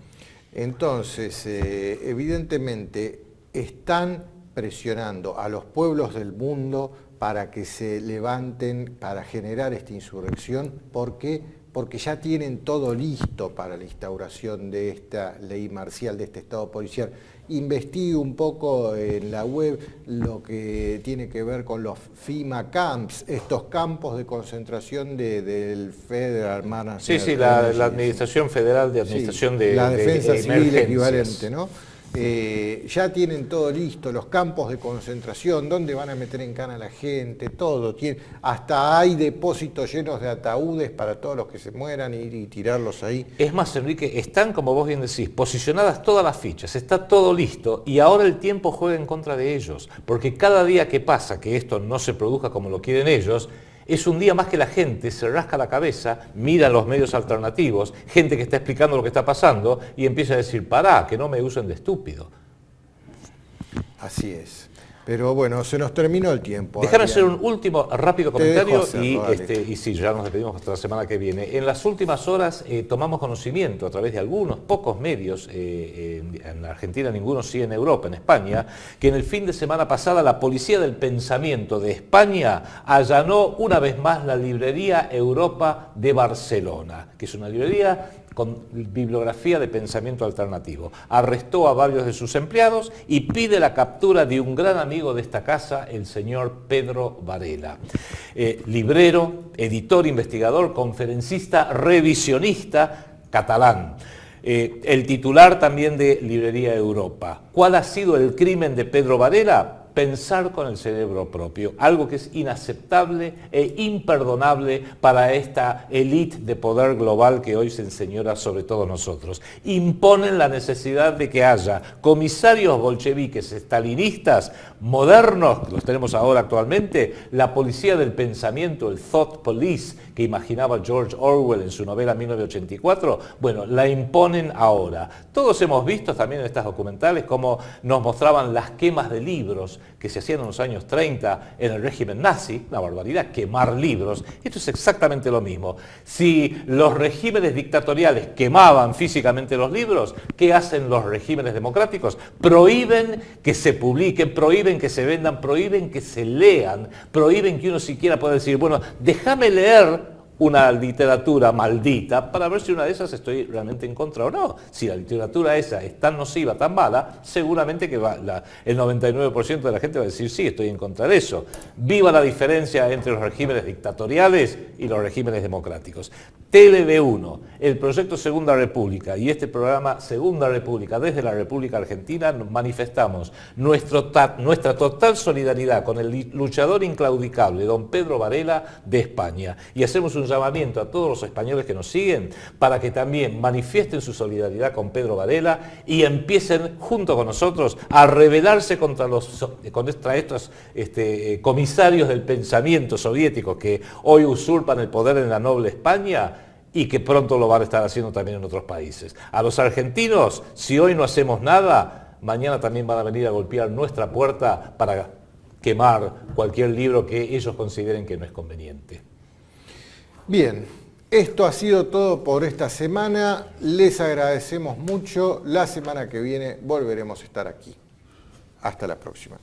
Entonces, evidentemente, están presionando a los pueblos del mundo para que se levanten, para generar esta insurrección. ¿Por qué? Porque ya tienen todo listo para la instauración de esta ley marcial, de este Estado policial. Investigue un poco en la web lo que tiene que ver con los FEMA camps, estos campos de concentración del Federal Management. Sí, la Administración Federal de Administración de la defensa civil emergencias. equivalente, ¿no? Ya tienen todo listo, los campos de concentración, dónde van a meter en cana a la gente, todo. Hasta hay depósitos llenos de ataúdes para todos los que se mueran y tirarlos ahí. Es más, Enrique, están, como vos bien decís, posicionadas todas las fichas, está todo listo, y ahora el tiempo juega en contra de ellos, porque cada día que pasa que esto no se produzca como lo quieren ellos, es un día más que la gente se rasca la cabeza, mira los medios alternativos, gente que está explicando lo que está pasando, y empieza a decir: pará, que no me usen de estúpido. Así es. Pero bueno, se nos terminó el tiempo. Déjame Adrián. hacer un último rápido comentario hacerlo, y sí, ya nos despedimos hasta la semana que viene. En las últimas horas tomamos conocimiento a través de algunos pocos medios, en Argentina ninguno, sí en Europa, en España, que en el fin de semana pasada la Policía del Pensamiento de España allanó una vez más la librería Europa de Barcelona, que es una librería con bibliografía de pensamiento alternativo. Arrestó a varios de sus empleados y pide la captura de un gran amigo de esta casa, el señor Pedro Varela. Librero, editor, investigador, conferencista, revisionista catalán. El titular también de Librería Europa. ¿Cuál ha sido el crimen de Pedro Varela? Pensar con el cerebro propio, algo que es inaceptable e imperdonable para esta élite de poder global que hoy se enseñora sobre todos nosotros. Imponen la necesidad de que haya comisarios bolcheviques estalinistas modernos, los tenemos ahora actualmente, la policía del pensamiento, el Thought Police, que imaginaba George Orwell en su novela 1984, bueno, la imponen ahora. Todos hemos visto también en estas documentales cómo nos mostraban las quemas de libros que se hacían en los años 30 en el régimen nazi, una barbaridad, quemar libros. Esto es exactamente lo mismo. Si los regímenes dictatoriales quemaban físicamente los libros, ¿qué hacen los regímenes democráticos? Prohíben que se publiquen, prohíben que se vendan, prohíben que se lean, prohíben que uno siquiera pueda decir, bueno, déjame leer una literatura maldita para ver si una de esas estoy realmente en contra o no. Si la literatura esa es tan nociva, tan mala, seguramente que el 99% de la gente va a decir sí, estoy en contra de eso. Viva la diferencia entre los regímenes dictatoriales y los regímenes democráticos. TLV1, el proyecto Segunda República y este programa Segunda República desde la República Argentina manifestamos nuestra total solidaridad con el luchador inclaudicable, don Pedro Varela de España, y hacemos un llamamiento a todos los españoles que nos siguen para que también manifiesten su solidaridad con Pedro Varela y empiecen junto con nosotros a rebelarse contra estos comisarios del pensamiento soviético que hoy usurpan el poder en la noble España y que pronto lo van a estar haciendo también en otros países. A los argentinos, si hoy no hacemos nada, mañana también van a venir a golpear nuestra puerta para quemar cualquier libro que ellos consideren que no es conveniente. Bien, esto ha sido todo por esta semana. Les agradecemos mucho. La semana que viene volveremos a estar aquí. Hasta la próxima.